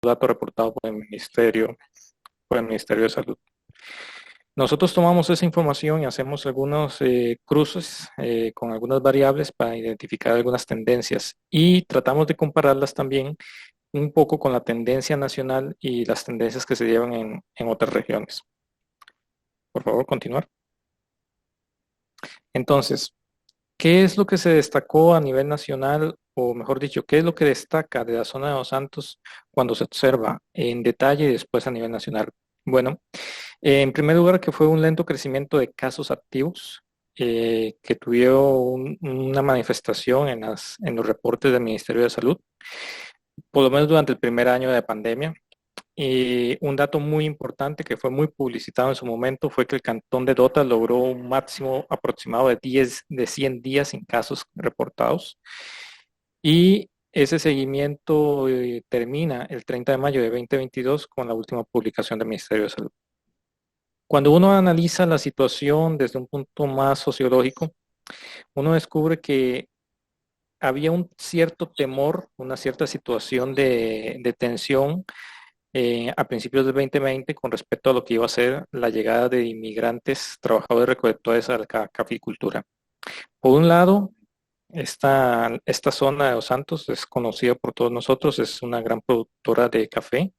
dato reportado por el Ministerio de Salud. Nosotros tomamos esa información y hacemos algunos cruces con algunas variables para identificar algunas tendencias y tratamos de compararlas también un poco con la tendencia nacional y las tendencias que se llevan en otras regiones. Por favor, continuar. Entonces, ¿qué es lo que se destacó a nivel nacional, o mejor dicho, qué es lo que destaca de la zona de Los Santos cuando se observa en detalle y después a nivel nacional? Bueno, en primer lugar, que fue un lento crecimiento de casos activos que tuvieron una manifestación en los reportes del Ministerio de Salud, por lo menos durante el primer año de pandemia. Y un dato muy importante que fue muy publicitado en su momento fue que el cantón de Dota logró un máximo aproximado de 100 días sin casos reportados. Y ese seguimiento termina el 30 de mayo de 2022 con la última publicación del Ministerio de Salud. Cuando uno analiza la situación desde un punto más sociológico, uno descubre que había un cierto temor, una cierta situación de tensión a principios del 2020 con respecto a lo que iba a ser la llegada de inmigrantes, trabajadores recolectores a la caficultura. Por un lado, esta zona de Los Santos es conocida por todos nosotros, es una gran productora de café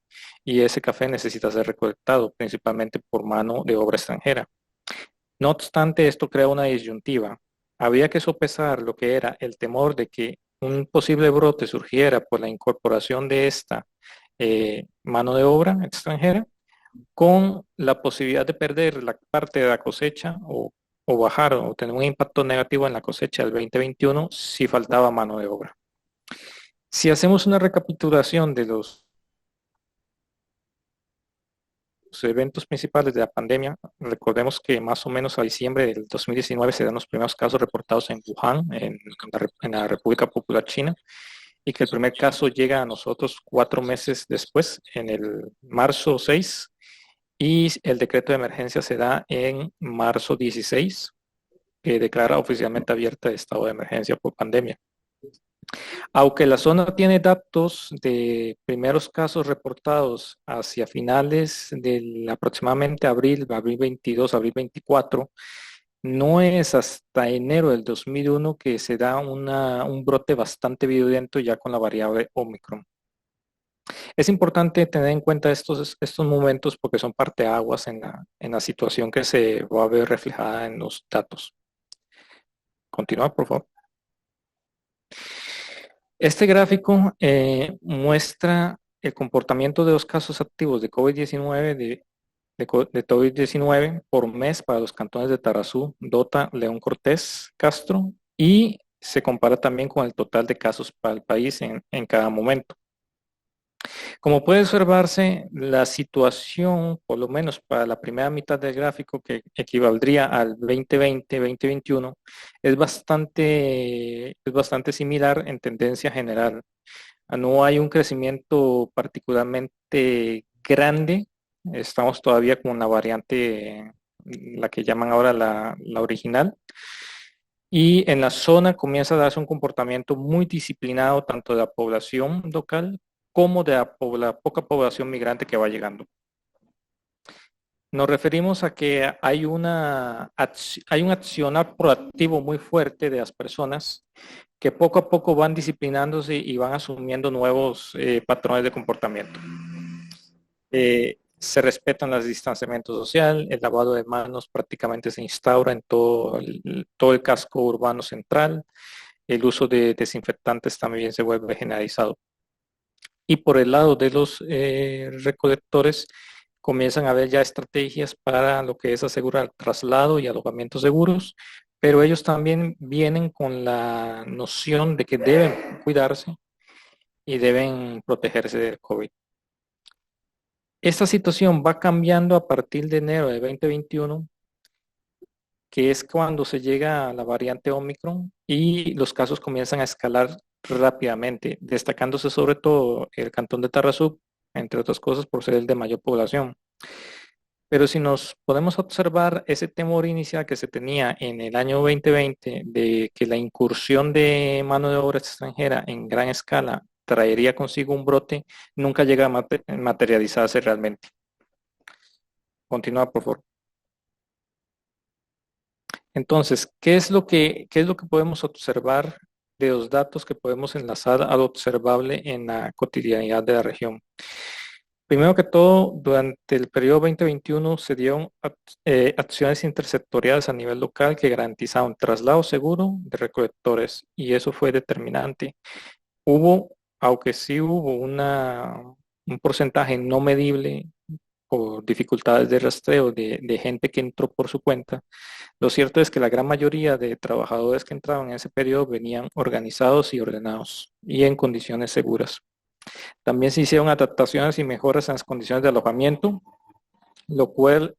y ese café necesita ser recolectado principalmente por mano de obra extranjera. No obstante, esto crea una disyuntiva. Había que sopesar lo que era el temor de que un posible brote surgiera por la incorporación de esta mano de obra extranjera con la posibilidad de perder la parte de la cosecha o bajar o tener un impacto negativo en la cosecha del 2021 si faltaba mano de obra. Si hacemos una recapitulación de los eventos principales de la pandemia, recordemos que más o menos a diciembre del 2019 se dan los primeros casos reportados en Wuhan, en la República Popular China, y que el primer caso llega a nosotros 4 meses después, en el marzo 6, y el decreto de emergencia se da en marzo 16, que declara oficialmente abierta el estado de emergencia por pandemia. Aunque la zona tiene datos de primeros casos reportados hacia finales del aproximadamente abril 22, abril 24, no es hasta enero del 2001 que se da un brote bastante virulento ya con la variable Omicron. Es importante tener en cuenta estos momentos porque son parteaguas en la situación que se va a ver reflejada en los datos. Continúa, por favor. Este gráfico muestra el comportamiento de los casos activos de COVID-19 de COVID-19 por mes para los cantones de Tarazú, Dota, León Cortés, Castro, y se compara también con el total de casos para el país en cada momento. Como puede observarse, la situación, por lo menos para la primera mitad del gráfico, que equivaldría al 2020-2021, es bastante similar en tendencia general. No hay un crecimiento particularmente grande. Estamos todavía con la variante, la que llaman ahora la original. Y en la zona comienza a darse un comportamiento muy disciplinado tanto de la población local como de la poca población migrante que va llegando. Nos referimos a que hay un accionar proactivo muy fuerte de las personas que poco a poco van disciplinándose y van asumiendo nuevos patrones de comportamiento. Se respetan los distanciamientos social, el lavado de manos prácticamente se instaura en todo el casco urbano central, el uso de desinfectantes también se vuelve generalizado. Y por el lado de los recolectores, comienzan a haber ya estrategias para lo que es asegurar traslado y alojamientos seguros, pero ellos también vienen con la noción de que deben cuidarse y deben protegerse del COVID. Esta situación va cambiando a partir de enero de 2021, que es cuando se llega a la variante Omicron y los casos comienzan a escalar rápidamente, destacándose sobre todo el cantón de Tarazú, entre otras cosas por ser el de mayor población. Pero si nos podemos observar ese temor inicial que se tenía en el año 2020 de que la incursión de mano de obra extranjera en gran escala traería consigo un brote nunca llega a materializarse realmente. Continúa, por favor. Entonces, qué es lo que podemos observar de los datos que podemos enlazar al observable en la cotidianidad de la región? Primero que todo, durante el periodo 2021 se dieron acciones intersectoriales a nivel local que garantizaban traslado seguro de recolectores y eso fue determinante. Hubo, aunque sí hubo un porcentaje no medible por dificultades de rastreo de gente que entró por su cuenta, lo cierto es que la gran mayoría de trabajadores que entraban en ese periodo venían organizados y ordenados y en condiciones seguras. También se hicieron adaptaciones y mejoras en las condiciones de alojamiento, lo cual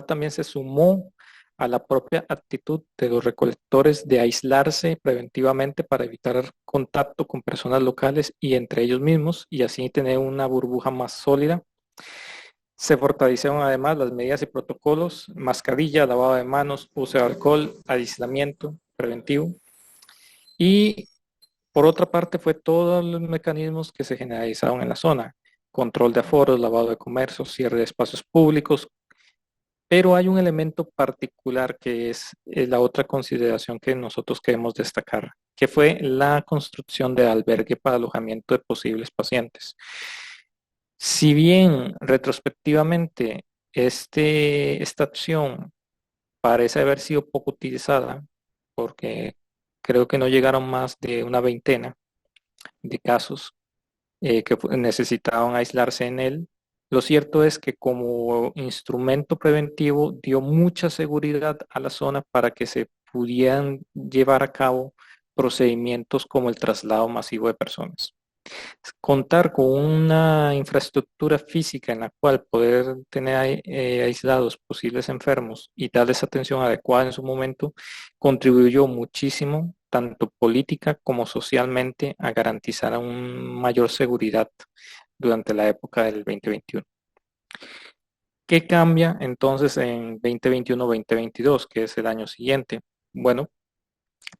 también se sumó a la propia actitud de los recolectores de aislarse preventivamente para evitar contacto con personas locales y entre ellos mismos y así tener una burbuja más sólida. Se fortalecieron además las medidas y protocolos, mascarilla, lavado de manos, uso de alcohol, aislamiento preventivo. Y por otra parte fue todos los mecanismos que se generalizaron en la zona, control de aforos, lavado de comercio, cierre de espacios públicos, pero hay un elemento particular que es la otra consideración que nosotros queremos destacar, que fue la construcción de albergue para alojamiento de posibles pacientes. Si bien retrospectivamente esta opción parece haber sido poco utilizada, porque creo que no llegaron más de una veintena de casos que necesitaban aislarse en él, lo cierto es que como instrumento preventivo dio mucha seguridad a la zona para que se pudieran llevar a cabo procedimientos como el traslado masivo de personas. Contar con una infraestructura física en la cual poder tener aislados posibles enfermos y darles atención adecuada en su momento contribuyó muchísimo, tanto política como socialmente, a garantizar una mayor seguridad durante la época del 2021. ¿Qué cambia entonces en 2021-2022, que es el año siguiente? Bueno,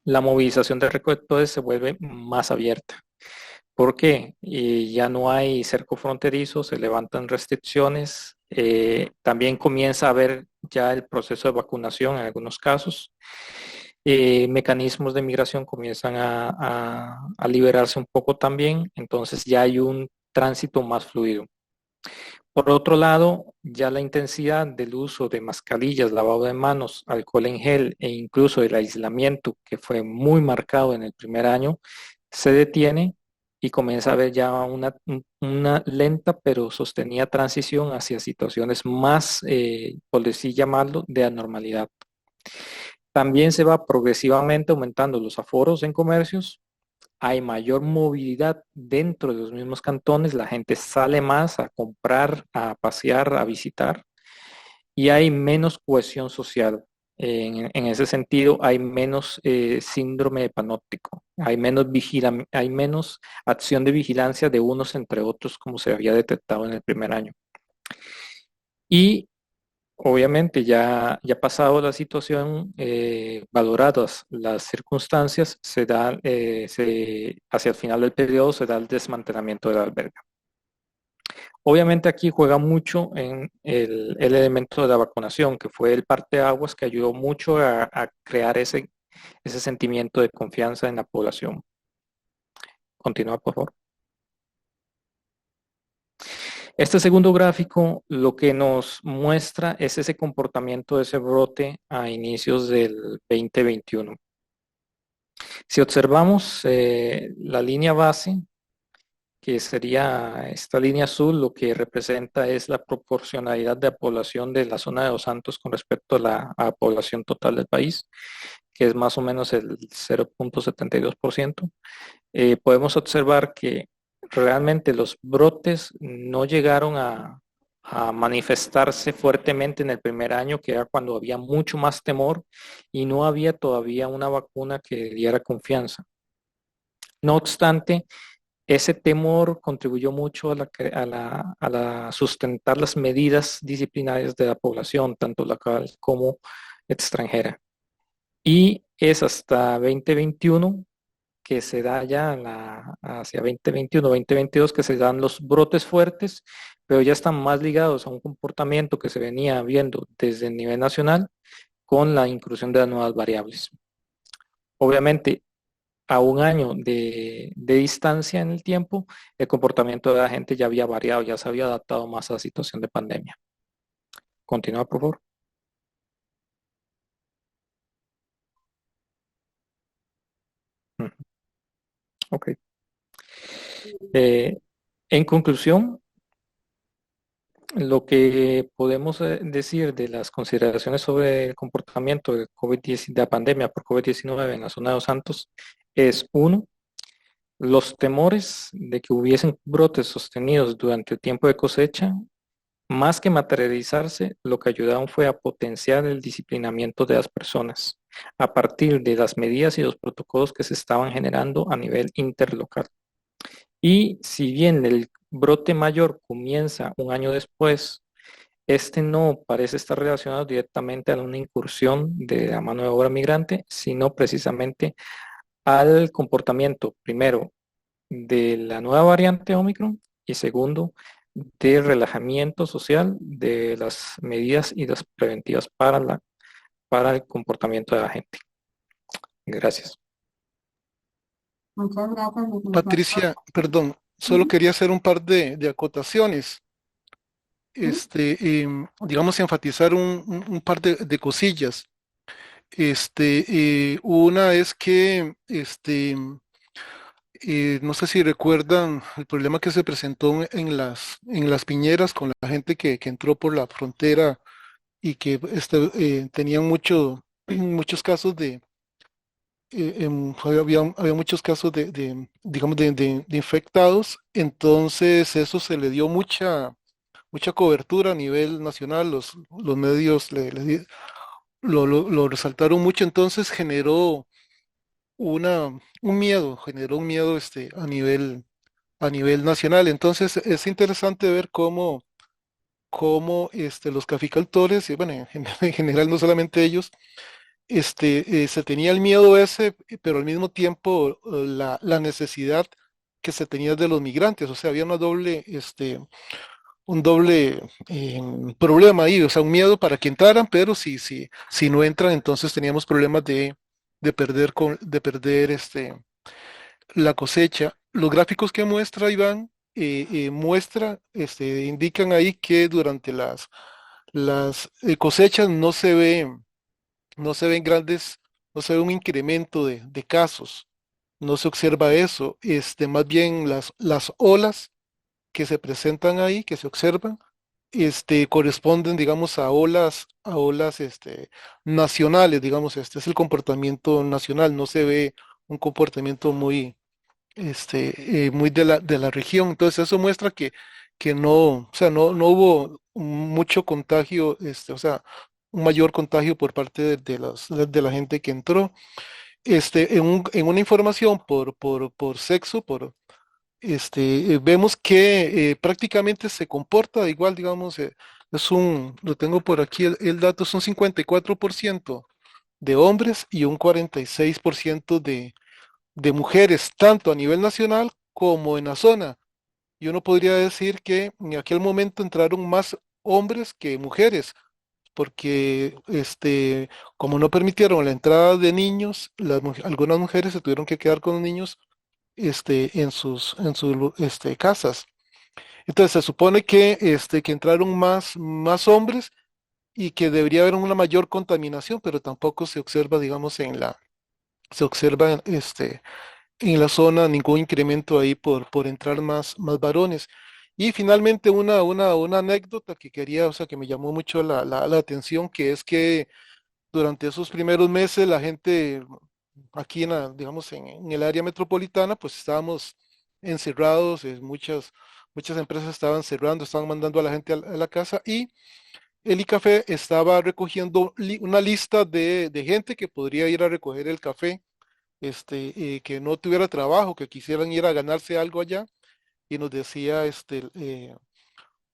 la movilización de recolectores se vuelve más abierta. ¿Por qué? Y ya no hay cerco fronterizo, se levantan restricciones, también comienza a haber ya el proceso de vacunación en algunos casos, mecanismos de migración comienzan a liberarse un poco también, entonces ya hay un tránsito más fluido. Por otro lado, ya la intensidad del uso de mascarillas, lavado de manos, alcohol en gel e incluso el aislamiento, que fue muy marcado en el primer año, se detiene y comienza a haber ya una lenta pero sostenida transición hacia situaciones más, por decir llamarlo, de anormalidad. También se va progresivamente aumentando los aforos en comercios, hay mayor movilidad dentro de los mismos cantones, la gente sale más a comprar, a pasear, a visitar y hay menos cohesión social. En ese sentido, hay menos síndrome de panóptico, hay menos acción de vigilancia de unos entre otros como se había detectado en el primer año. Y obviamente ya pasado la situación, valoradas las circunstancias, hacia el final del periodo se da el desmantelamiento del albergue. Obviamente aquí juega mucho en el elemento de la vacunación, que fue el parteaguas que ayudó mucho a crear ese sentimiento de confianza en la población. Continúa, por favor. Este segundo gráfico lo que nos muestra es ese comportamiento de ese brote a inicios del 2021. Si observamos la línea base, que sería esta línea azul, lo que representa es la proporcionalidad de la población de la zona de Los Santos con respecto a la población total del país, que es más o menos el 0.72%. Podemos observar que realmente los brotes no llegaron a manifestarse fuertemente en el primer año, que era cuando había mucho más temor y no había todavía una vacuna que diera confianza. No obstante, ese temor contribuyó mucho a sustentar las medidas disciplinarias de la población, tanto local como extranjera. Y es hasta 2021 que se da ya hacia 2021, 2022, que se dan los brotes fuertes, pero ya están más ligados a un comportamiento que se venía viendo desde el nivel nacional con la inclusión de las nuevas variables. Obviamente, a un año de distancia en el tiempo, el comportamiento de la gente ya había variado, ya se había adaptado más a la situación de pandemia. Continúa, por favor. Ujú. Ok. Eh, en conclusión, lo que podemos decir de las consideraciones sobre el comportamiento de COVID-19, de la pandemia por COVID-19 en la zona de Los Santos es, uno, los temores de que hubiesen brotes sostenidos durante el tiempo de cosecha, más que materializarse, lo que ayudaron fue a potenciar el disciplinamiento de las personas a partir de las medidas y los protocolos que se estaban generando a nivel interlocal. Y si bien el brote mayor comienza un año después, este no parece estar relacionado directamente a una incursión de la mano de obra migrante, sino precisamente al comportamiento, primero, de la nueva variante Omicron y segundo, de relajamiento social de las medidas y las preventivas para el comportamiento de la gente. Gracias. Muchas gracias, licenciado. Patricia, perdón, solo Ujú. quería hacer un par de acotaciones. Sí. Digamos, enfatizar un par de cosillas. Una es que, no sé si recuerdan el problema que se presentó en las piñeras con la gente que entró por la frontera y que tenían muchos casos había muchos casos digamos, de infectados. Entonces eso se le dio mucha cobertura a nivel nacional, los medios lo resaltaron mucho, entonces una, generó un miedo a nivel nacional. Entonces es interesante ver cómo los caficultores, y bueno, en general no solamente ellos, se tenía el miedo ese, pero al mismo tiempo la necesidad que se tenía de los migrantes, o sea, había un doble problema ahí, o sea, un miedo para que entraran, pero si no entran, entonces teníamos problemas de perder la cosecha. Los gráficos que muestra Iván, indican ahí que durante las cosechas no se ven grandes, no se ve un incremento de casos, no se observa eso, más bien las olas que se presentan ahí, que se observan, corresponden, digamos, a olas, nacionales, digamos, este es el comportamiento nacional, no se ve un comportamiento muy de la región. Entonces eso muestra que no, o sea, no hubo mucho contagio, o sea, un mayor contagio por parte de la gente que entró. En una información por sexo, vemos que prácticamente se comporta igual, digamos, lo tengo por aquí, el dato es un 54% de hombres y un 46% de mujeres, tanto a nivel nacional como en la zona. Y uno podría decir que en aquel momento entraron más hombres que mujeres, porque como no permitieron la entrada de niños, algunas mujeres se tuvieron que quedar con los niños en sus casas. Entonces se supone que entraron más hombres y que debería haber una mayor contaminación, pero tampoco se observa, digamos, se observa en la zona ningún incremento ahí por entrar más varones. Y finalmente una anécdota que quería, o sea, que me llamó mucho la atención, que es que durante esos primeros meses la gente aquí digamos, en el área metropolitana, pues estábamos encerrados, muchas empresas estaban cerrando, estaban mandando a la gente a la casa y el ICAFE estaba recogiendo una lista de gente que podría ir a recoger el café, que no tuviera trabajo, que quisieran ir a ganarse algo allá y nos decía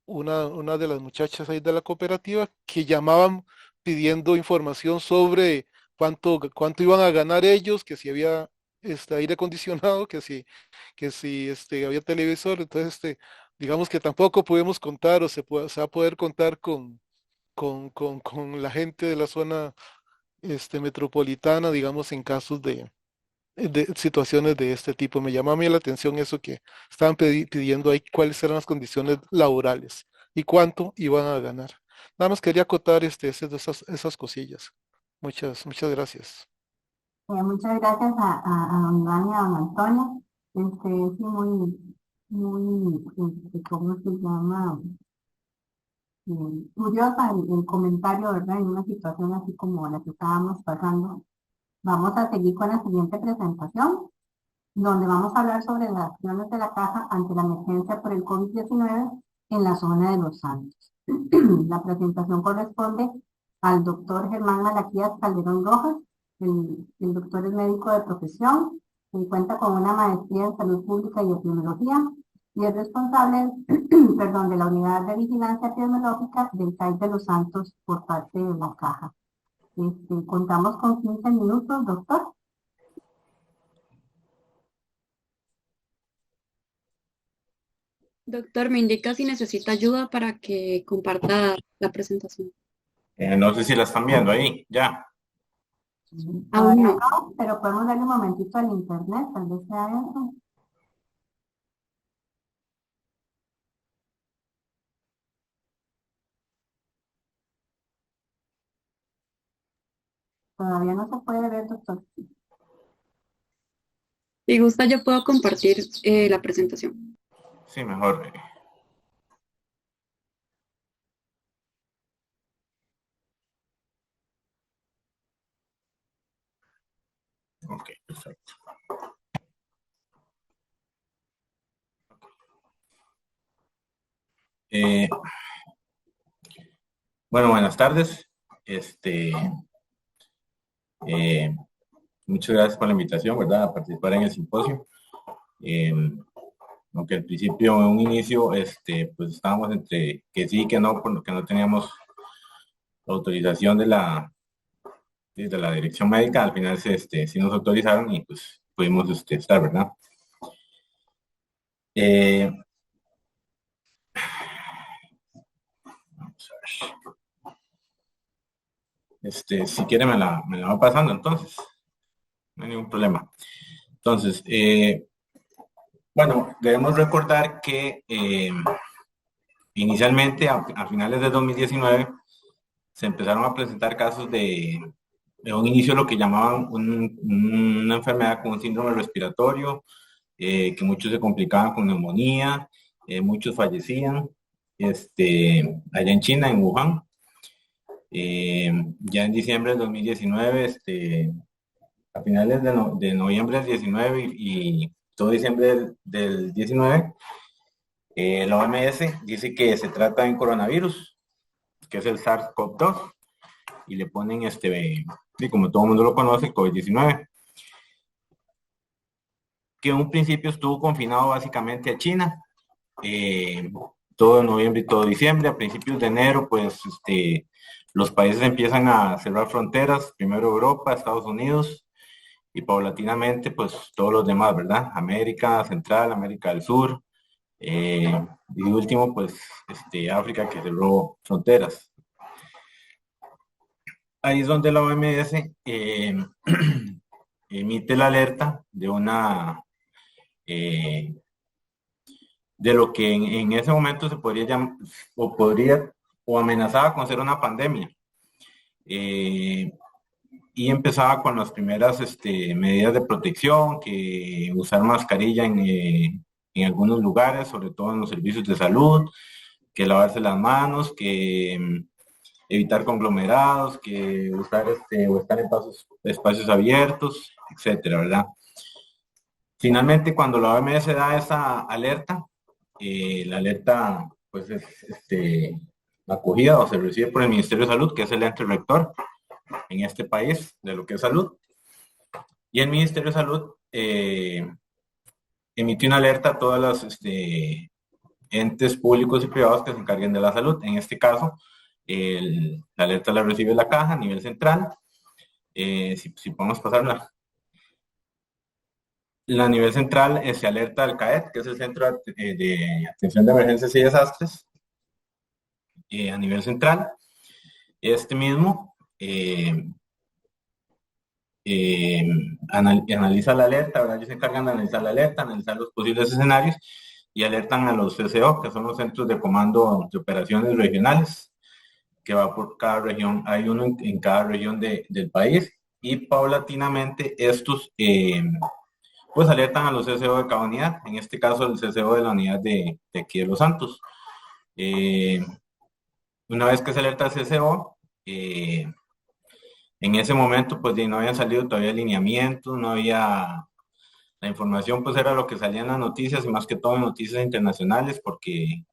una de las muchachas ahí de la cooperativa que llamaban pidiendo información sobre cuánto iban a ganar ellos, que si había aire acondicionado, que si había televisor. Entonces, digamos que tampoco podemos contar o se va a poder contar con la gente de la zona metropolitana, digamos, en casos de situaciones de este tipo. Me llama a mí la atención eso que estaban pidiendo ahí, cuáles eran las condiciones laborales y cuánto iban a ganar. Nada más quería acotar esas cosillas. Muchas gracias. Muchas gracias a don Iván y a don Antonio. Sí, ¿cómo se llama? Curiosa el comentario, ¿verdad? En una situación así como la que estábamos pasando. Vamos a seguir con la siguiente presentación, donde vamos a hablar sobre las acciones de la Caja ante la emergencia por el COVID-19 en la zona de Los Santos. La presentación corresponde al doctor Germán Malaquías Calderón Rojas. El doctor es médico de profesión, se cuenta con una maestría en salud pública y epidemiología y es responsable, perdón, de la unidad de vigilancia epidemiológica del CAI de Los Santos por parte de la Caja. Contamos con 15 minutos, doctor. Doctor, me indica si necesita ayuda para que comparta la presentación. No sé si la están viendo ahí, ya. Aún no. Pero podemos darle un momentito al internet, tal vez sea eso. Todavía no se puede ver, doctor. Si gusta, yo puedo compartir la presentación. Sí, mejor. Ok, perfecto. Bueno, buenas tardes. Muchas gracias por la invitación, ¿verdad? A participar en el simposio. Aunque al principio, en un inicio, pues estábamos entre que sí y que no, porque no teníamos la autorización de la dirección médica. Al final sí nos autorizaron y pues pudimos estar, ¿verdad? Vamos a ver. Si quiere me la va pasando, entonces. No hay ningún problema. Entonces, bueno, debemos recordar que inicialmente, a finales de 2019, se empezaron a presentar casos de un inicio de lo que llamaban una enfermedad con un síndrome respiratorio, que muchos se complicaban con neumonía, muchos fallecían, allá en China, en Wuhan. Ya en diciembre del 2019, a finales de noviembre del 19 y todo diciembre del 19, la OMS dice que se trata de un coronavirus, que es el SARS-CoV-2, y le ponen y como todo el mundo lo conoce, el COVID-19, que en un principio estuvo confinado básicamente a China, todo noviembre y todo diciembre. A principios de enero, pues los países empiezan a cerrar fronteras, primero Europa, Estados Unidos, y paulatinamente, pues todos los demás, ¿verdad? América Central, América del Sur, y último, pues África, que cerró fronteras. Ahí es donde la OMS emite la alerta de de lo que en ese momento se podría llamar, o amenazaba con ser una pandemia. Y empezaba con las primeras medidas de protección, que usar mascarilla en algunos lugares, sobre todo en los servicios de salud, que lavarse las manos, que evitar conglomerados, que usar o estar en espacios abiertos, etcétera, ¿verdad? Finalmente, cuando la OMS da esa alerta, la alerta pues es acogida o se recibe por el Ministerio de Salud, que es el ente rector en este país de lo que es salud, y el Ministerio de Salud emitió una alerta a todas las entes públicos y privados que se encarguen de la salud. En este caso, la alerta la recibe la Caja a nivel central. Si podemos pasarla. A nivel central se alerta al CAET, que es el Centro de Atención de Emergencias y Desastres, a nivel central. Este mismo analiza la alerta, ¿verdad? Ellos se encargan de analizar la alerta, analizar los posibles escenarios y alertan a los CCO, que son los Centros de Comando de Operaciones Regionales, que va por cada región. Hay uno en cada región del país, y paulatinamente estos pues alertan a los CCO de cada unidad, en este caso el CCO de la unidad de aquí de Los Santos. Una vez que se alerta al CCO, en ese momento pues no habían salido todavía lineamientos, no había, la información pues era lo que salía en las noticias, y más que todo en noticias internacionales, porque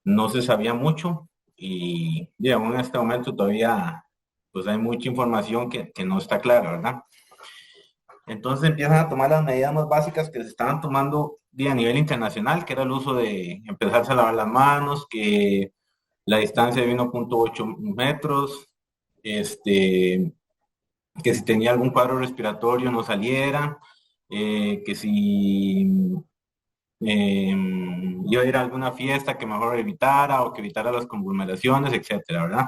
no se sabía mucho, y aún en este momento todavía pues hay mucha información que no está clara, ¿verdad? Entonces empiezan a tomar las medidas más básicas que se estaban tomando a nivel internacional, que era el uso de empezarse a lavar las manos, que la distancia de 1.8 metros, que si tenía algún cuadro respiratorio no saliera, que si iba a ir a alguna fiesta que mejor evitara, o que evitara las conglomeraciones, etcétera, ¿verdad?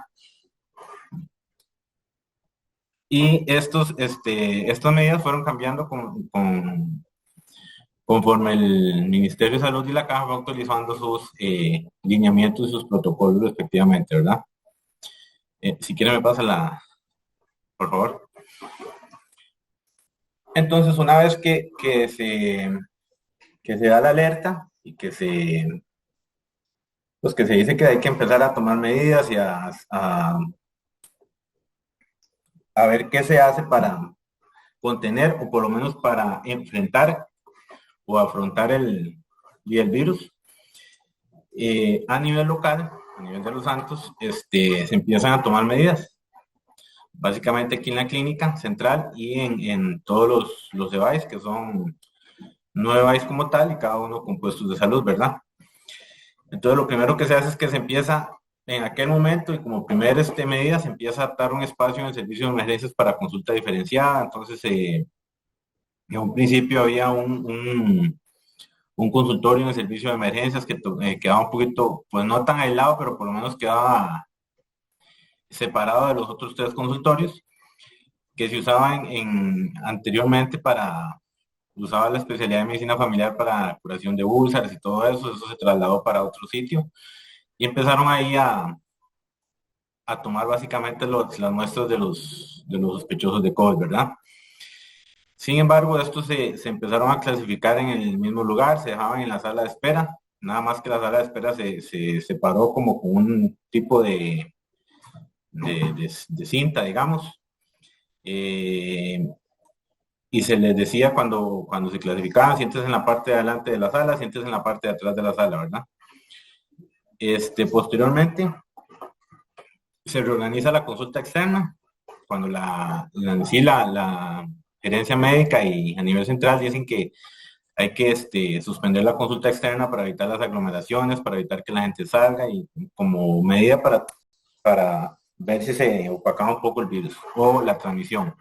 Y estas medidas fueron cambiando conforme el Ministerio de Salud y la Caja fue actualizando sus lineamientos y sus protocolos respectivamente, ¿verdad? Si quiere me pasa por favor. Entonces, una vez que se da la alerta y que se dice que hay que empezar a tomar medidas y a ver qué se hace para contener, o por lo menos para enfrentar o afrontar el virus, a nivel local, a nivel de Los Santos, se empiezan a tomar medidas. Básicamente aquí en la clínica central y en todos los EVAIS, que son 9 EVAIS como tal, y cada uno con puestos de salud, ¿verdad? Entonces lo primero que se hace es que se empieza en aquel momento, y como primera medida, se empieza a adaptar un espacio en el servicio de emergencias para consulta diferenciada. Entonces en un principio había un consultorio en el servicio de emergencias que quedaba un poquito, pues no tan aislado, pero por lo menos quedaba separado de los otros 3 consultorios que se usaban anteriormente usaba la especialidad de medicina familiar para curación de úlceras y todo eso. Eso se trasladó para otro sitio, y empezaron ahí a tomar básicamente las muestras de los sospechosos de COVID, ¿verdad? Sin embargo, estos se empezaron a clasificar en el mismo lugar, se dejaban en la sala de espera, nada más que la sala de espera se separó como con un tipo de cinta, digamos, y se les decía cuando se clasificaban: siéntese en la parte de adelante de la sala, siéntese en la parte de atrás de la sala, ¿verdad? Posteriormente se reorganiza la consulta externa, cuando la gerencia médica y a nivel central dicen que hay que suspender la consulta externa para evitar las aglomeraciones, para evitar que la gente salga, y como medida para ver si se opacaba un poco el virus o la transmisión.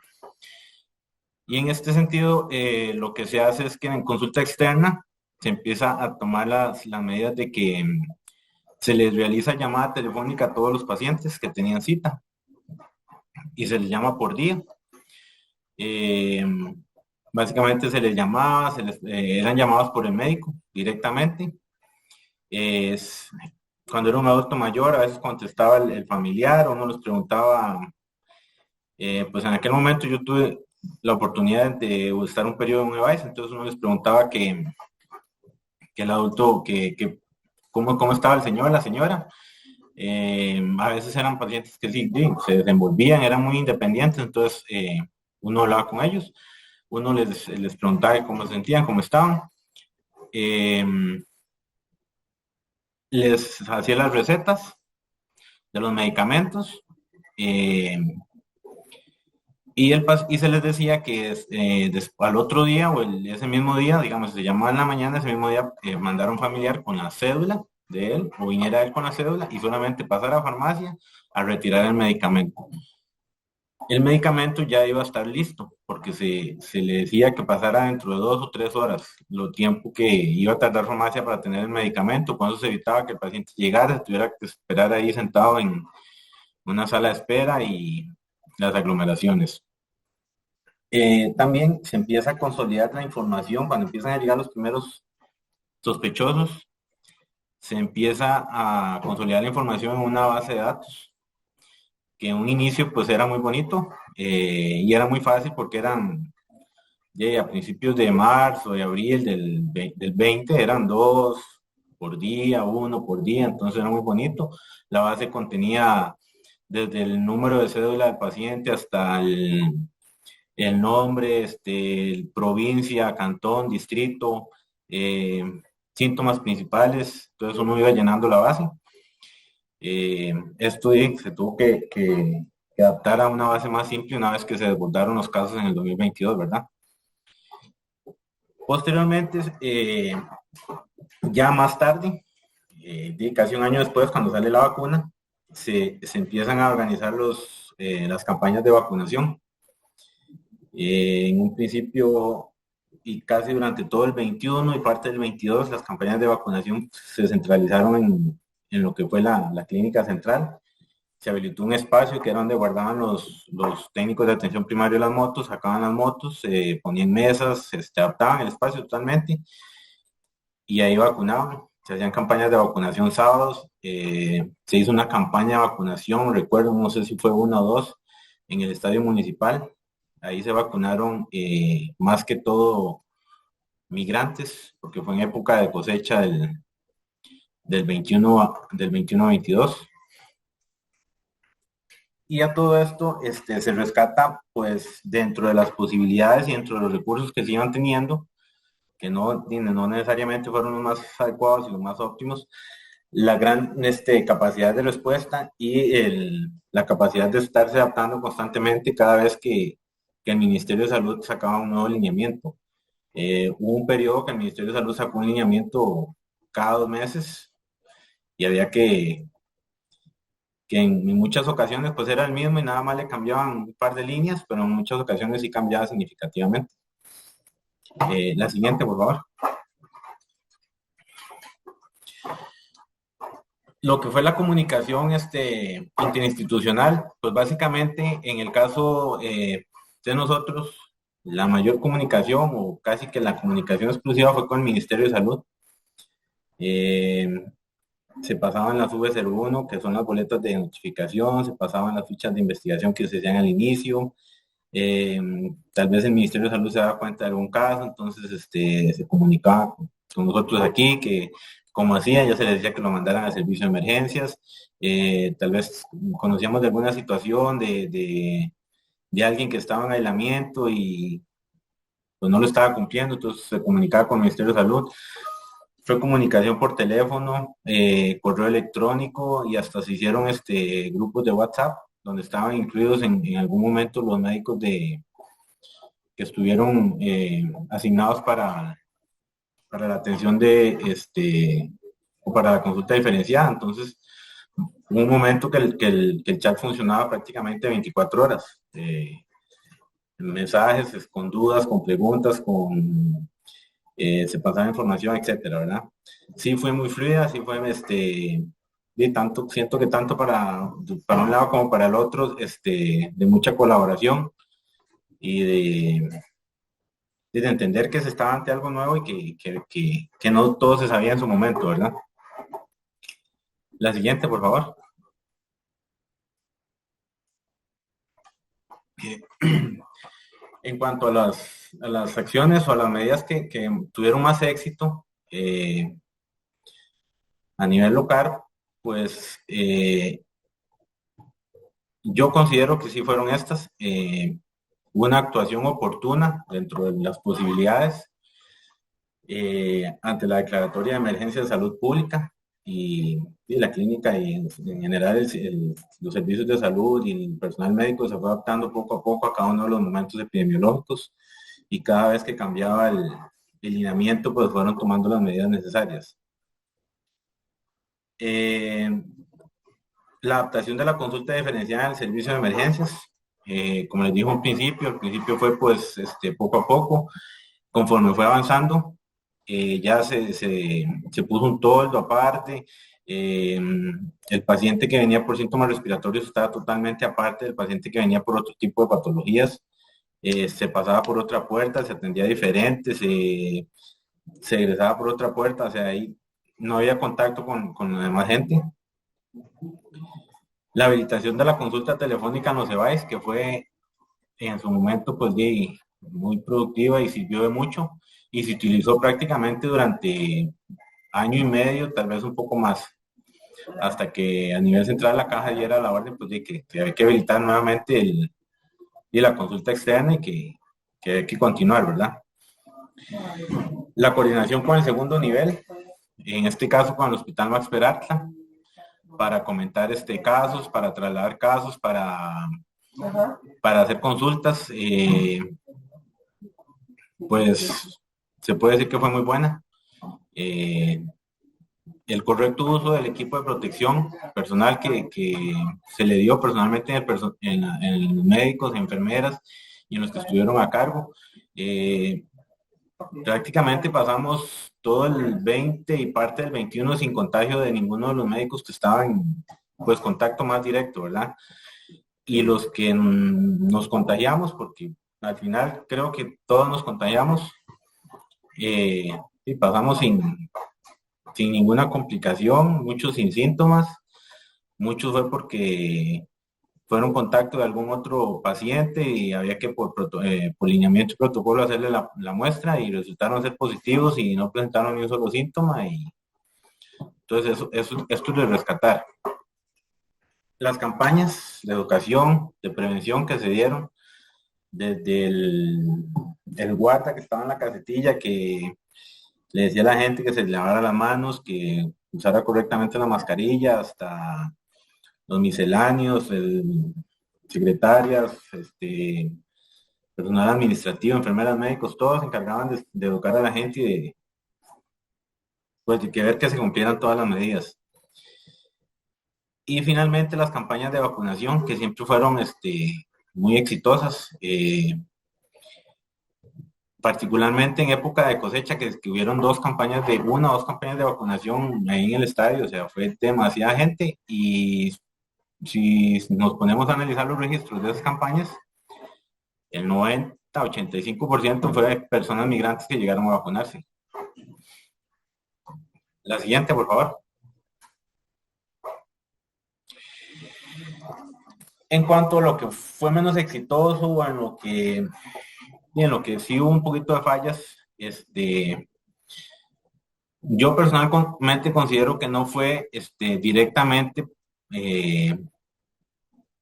Y en este sentido, lo que se hace es que en consulta externa se empieza a tomar las medidas de que se les realiza llamada telefónica a todos los pacientes que tenían cita, y se les llama por día. Básicamente se les llamaba, eran llamados por el médico directamente. Cuando era un adulto mayor, a veces contestaba el familiar, o uno les preguntaba. Pues en aquel momento yo tuve la oportunidad de estar un periodo en un EVAIS, entonces uno les preguntaba que el adulto, cómo estaba el señor, la señora. A veces eran pacientes que sí, se desenvolvían, eran muy independientes, entonces uno hablaba con ellos, uno les preguntaba cómo se sentían, cómo estaban, les hacía las recetas de los medicamentos, y se les decía que al otro día o ese mismo día, digamos, se llamaba en la mañana, ese mismo día mandar a un familiar con la cédula de él, o viniera él con la cédula, y solamente pasar a la farmacia a retirar el medicamento. el medicamento ya iba a estar listo, porque se le decía que pasara dentro de 2 o 3 horas, lo tiempo que iba a tardar farmacia para tener el medicamento. Con eso se evitaba que el paciente llegara, se tuviera que esperar ahí sentado en una sala de espera y las aglomeraciones. También se empieza a consolidar la información cuando empiezan a llegar los primeros sospechosos. Se empieza a consolidar la información en una base de datos, que en un inicio pues era muy bonito y era muy fácil porque eran a principios de marzo, de abril del 20, eran 2 por día, 1 por día, entonces era muy bonito. La base contenía desde el número de cédula del paciente hasta el nombre, provincia, cantón, distrito, síntomas principales, entonces uno iba llenando la base. Esto se tuvo que adaptar a una base más simple una vez que se desbordaron los casos en el 2022, ¿verdad? Posteriormente, ya más tarde, casi un año después, cuando sale la vacuna, se empiezan a organizar las campañas de vacunación. En un principio y casi durante todo el 21 y parte del 22, las campañas de vacunación se centralizaron en lo que fue la clínica central. Se habilitó un espacio que era donde guardaban los técnicos de atención primaria de las motos, sacaban las motos, se ponían mesas, se adaptaban el espacio totalmente y ahí vacunaban. Se hacían campañas de vacunación sábados, se hizo una campaña de vacunación, recuerdo, no sé si fue 1 o 2, en el estadio municipal. Ahí se vacunaron más que todo migrantes, porque fue en época de cosecha del 21 a 22. Y a todo esto se rescata, pues, dentro de las posibilidades y dentro de los recursos que se iban teniendo, que no necesariamente fueron los más adecuados y los más óptimos, la gran capacidad de respuesta y la capacidad de estarse adaptando constantemente cada vez que el Ministerio de Salud sacaba un nuevo lineamiento. Hubo un periodo que el Ministerio de Salud sacó un lineamiento cada 2 meses y había que en muchas ocasiones pues era el mismo y nada más le cambiaban un par de líneas, pero en muchas ocasiones sí cambiaba significativamente. La siguiente, por favor. Lo que fue la comunicación interinstitucional, pues básicamente en el caso de nosotros, la mayor comunicación o casi que la comunicación exclusiva fue con el Ministerio de Salud. Se pasaban las V01, que son las boletas de notificación, se pasaban las fichas de investigación que se hacían al inicio. Tal vez el Ministerio de Salud se daba cuenta de algún caso, entonces se comunicaba con nosotros aquí, que como hacían, ya se les decía que lo mandaran al servicio de emergencias. Tal vez conocíamos de alguna situación de alguien que estaba en aislamiento y pues no lo estaba cumpliendo, entonces se comunicaba con el Ministerio de Salud. Fue comunicación por teléfono, correo electrónico y hasta se hicieron grupos de WhatsApp donde estaban incluidos en algún momento los médicos que estuvieron asignados para la atención o para la consulta diferenciada. Entonces, hubo un momento que el chat funcionaba prácticamente 24 horas. Mensajes con dudas, con preguntas, se pasaba información, etcétera, ¿verdad? Sí fue muy fluida, sí fue, siento que tanto para un lado como para el otro, de mucha colaboración y de entender que se estaba ante algo nuevo y que no todo se sabía en su momento, ¿verdad? La siguiente, por favor. En cuanto a las acciones o a las medidas que tuvieron más éxito a nivel local, pues yo considero que sí fueron estas. Una actuación oportuna dentro de las posibilidades ante la declaratoria de emergencia de salud pública y la clínica y en general los servicios de salud y el personal médico se fue adaptando poco a poco a cada uno de los momentos epidemiológicos y cada vez que cambiaba el lineamiento pues fueron tomando las medidas necesarias. La adaptación de la consulta diferenciada al servicio de emergencias. Como les dije al principio fue pues poco a poco. Conforme fue avanzando, ya se puso un toldo aparte. El paciente que venía por síntomas respiratorios estaba totalmente aparte del paciente que venía por otro tipo de patologías. Se pasaba por otra puerta, se atendía diferente, se egresaba por otra puerta, o sea, ahí no había contacto con la demás gente. La habilitación de la consulta telefónica no se vais, que fue en su momento pues muy productiva y sirvió de mucho, y se utilizó prácticamente durante año y medio, tal vez un poco más, hasta que a nivel central la caja diera la orden pues de que había que habilitar nuevamente la consulta externa y que hay que continuar, ¿verdad? La coordinación con el segundo nivel, en este caso con el Hospital Max Peralta, para comentar casos, para trasladar casos, para hacer consultas, pues se puede decir que fue muy buena. El correcto uso del equipo de protección personal que se le dio personalmente en los médicos, enfermeras y en los que estuvieron a cargo. Prácticamente pasamos todo el 20 y parte del 21 sin contagio de ninguno de los médicos que estaban en pues contacto más directo, ¿verdad? Y los que nos contagiamos, porque al final creo que todos nos contagiamos, y pasamos sin ninguna complicación, muchos sin síntomas, muchos fue porque fueron contacto de algún otro paciente y había que por lineamiento y protocolo hacerle la muestra y resultaron ser positivos y no presentaron ni un solo síntoma, y entonces esto es de rescatar. Las campañas de educación, de prevención que se dieron, desde el guarda que estaba en la casetilla, que le decía a la gente que se lavara las manos, que usara correctamente la mascarilla, hasta los misceláneos, secretarias, personal administrativo, enfermeras, médicos, todos se encargaban de educar a la gente y de que ver que se cumplieran todas las medidas. Y finalmente las campañas de vacunación, que siempre fueron muy exitosas, particularmente en época de cosecha, que hubieron una o dos campañas de vacunación ahí en el estadio, o sea, fue demasiada gente, y si nos ponemos a analizar los registros de esas campañas, el 90-85% fue de personas migrantes que llegaron a vacunarse. La siguiente, por favor. En cuanto a lo que fue menos exitoso, o en lo que sí hubo un poquito de fallas, yo personalmente considero que no fue directamente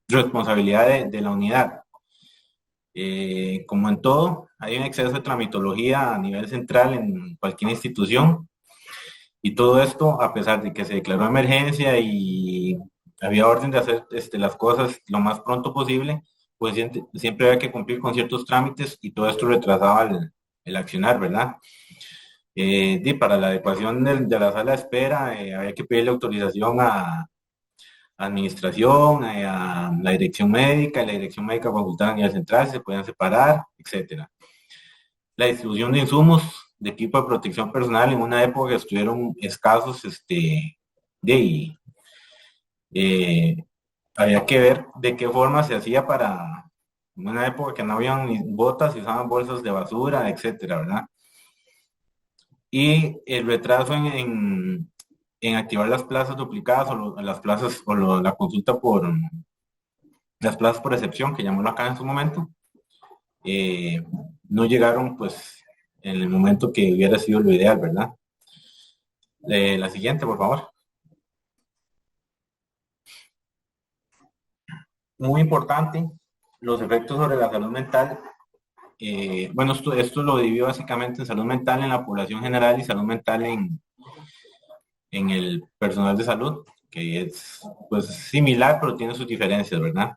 responsabilidad de la unidad. Como en todo, hay un exceso de tramitología a nivel central en cualquier institución, y todo esto a pesar de que se declaró emergencia y había orden de hacer las cosas lo más pronto posible, pues siempre había que cumplir con ciertos trámites, y todo esto retrasaba el accionar, ¿verdad? Para la adecuación de la sala de espera, había que pedirle autorización a administración, a la dirección médica, y la dirección médica consultaba a nivel central si se podían separar, etcétera. La distribución de insumos de equipo de protección personal en una época que estuvieron escasos, había que ver de qué forma se hacía para una época que no habían ni botas y usaban bolsas de basura, etcétera, ¿verdad? Y el retraso en activar las plazas duplicadas, o las plazas, o la consulta por las plazas por excepción, que llamó acá en su momento, no llegaron pues en el momento que hubiera sido lo ideal, ¿verdad? La siguiente, por favor. Muy importante, los efectos sobre la salud mental. Bueno, esto lo dividió básicamente en salud mental en la población general y salud mental en el personal de salud, que es pues similar, pero tiene sus diferencias, ¿verdad?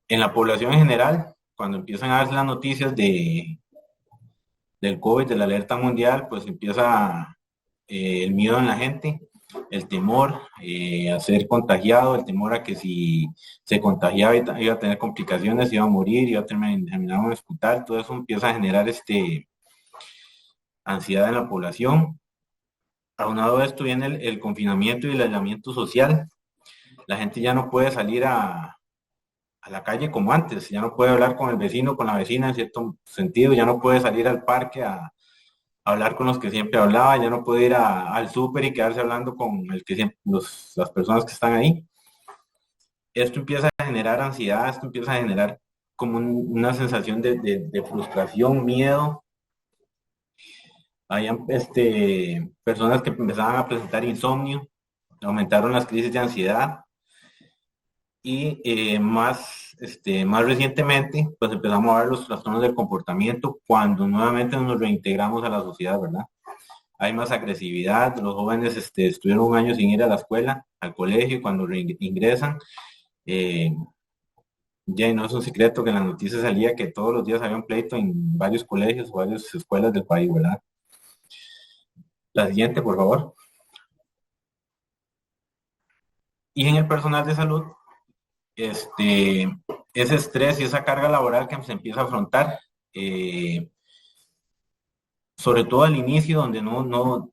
En la población en general, cuando empiezan a darse las noticias del COVID, de la alerta mundial, pues empieza el miedo en la gente, el temor a ser contagiado, el temor a que si se contagiaba iba a tener complicaciones, iba a morir, iba a terminar en un hospital. Todo eso empieza a generar ansiedad en la población. Aunado a esto viene el confinamiento y el aislamiento social. La gente ya no puede salir a la calle como antes, ya no puede hablar con el vecino, con la vecina en cierto sentido, ya no puede salir al parque a hablar con los que siempre hablaba, ya no puede ir al súper y quedarse hablando con el que siempre, las personas que están ahí. Esto empieza a generar ansiedad, esto empieza a generar como una sensación de frustración, miedo. Habían personas que empezaban a presentar insomnio, aumentaron las crisis de ansiedad y más recientemente pues empezamos a ver los trastornos del comportamiento cuando nuevamente nos reintegramos a la sociedad, ¿verdad? Hay más agresividad, los jóvenes estuvieron un año sin ir a la escuela, al colegio, y cuando ingresan, ya no es un secreto que en las noticias salía que todos los días había un pleito en varios colegios, varias escuelas del país, ¿verdad? La siguiente, por favor. Y en el personal de salud, ese estrés y esa carga laboral que se empieza a afrontar, sobre todo al inicio, donde no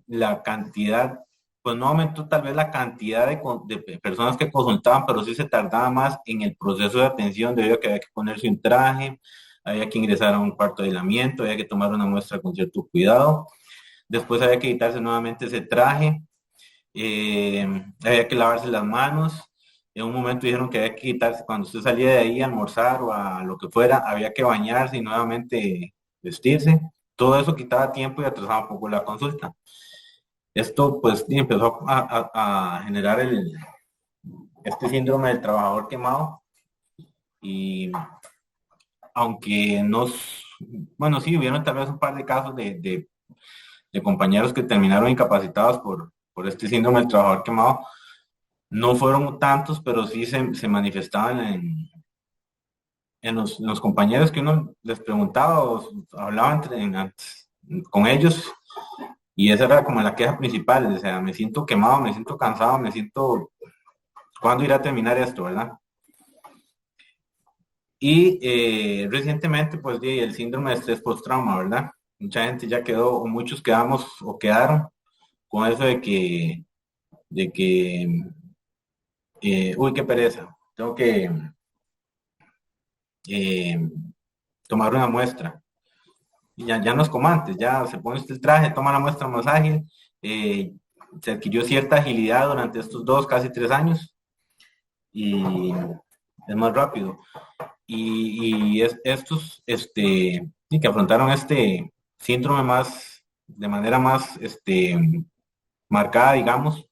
la cantidad, pues no aumentó tal vez la cantidad de personas que consultaban, pero sí se tardaba más en el proceso de atención, debido a que había que ponerse un traje, había que ingresar a un cuarto de aislamiento, había que tomar una muestra con cierto cuidado, después había que quitarse nuevamente ese traje, había que lavarse las manos. En un momento dijeron que había que quitarse, cuando usted salía de ahí a almorzar o a lo que fuera, había que bañarse y nuevamente vestirse. Todo eso quitaba tiempo y atrasaba un poco la consulta. Esto pues empezó a generar este síndrome del trabajador quemado, y aunque bueno, sí, hubieron tal vez un par de casos de compañeros que terminaron incapacitados por este síndrome del trabajador quemado. No fueron tantos, pero sí se manifestaban en los compañeros que uno les preguntaba o hablaba con ellos, y esa era como la queja principal, o sea, me siento quemado, me siento cansado, me siento, ¿cuándo irá a terminar esto, verdad? Y recientemente, pues, el síndrome de estrés post-trauma, ¿verdad? Mucha gente ya quedó, o muchos quedamos o quedaron con eso de que uy, qué pereza, tengo que tomar una muestra. Y ya no es como antes, ya se pone usted el traje, toma la muestra más ágil, se adquirió cierta agilidad durante estos 2, casi 3 años, y es más rápido. Y estos y que afrontaron este síndrome de manera más marcada, digamos,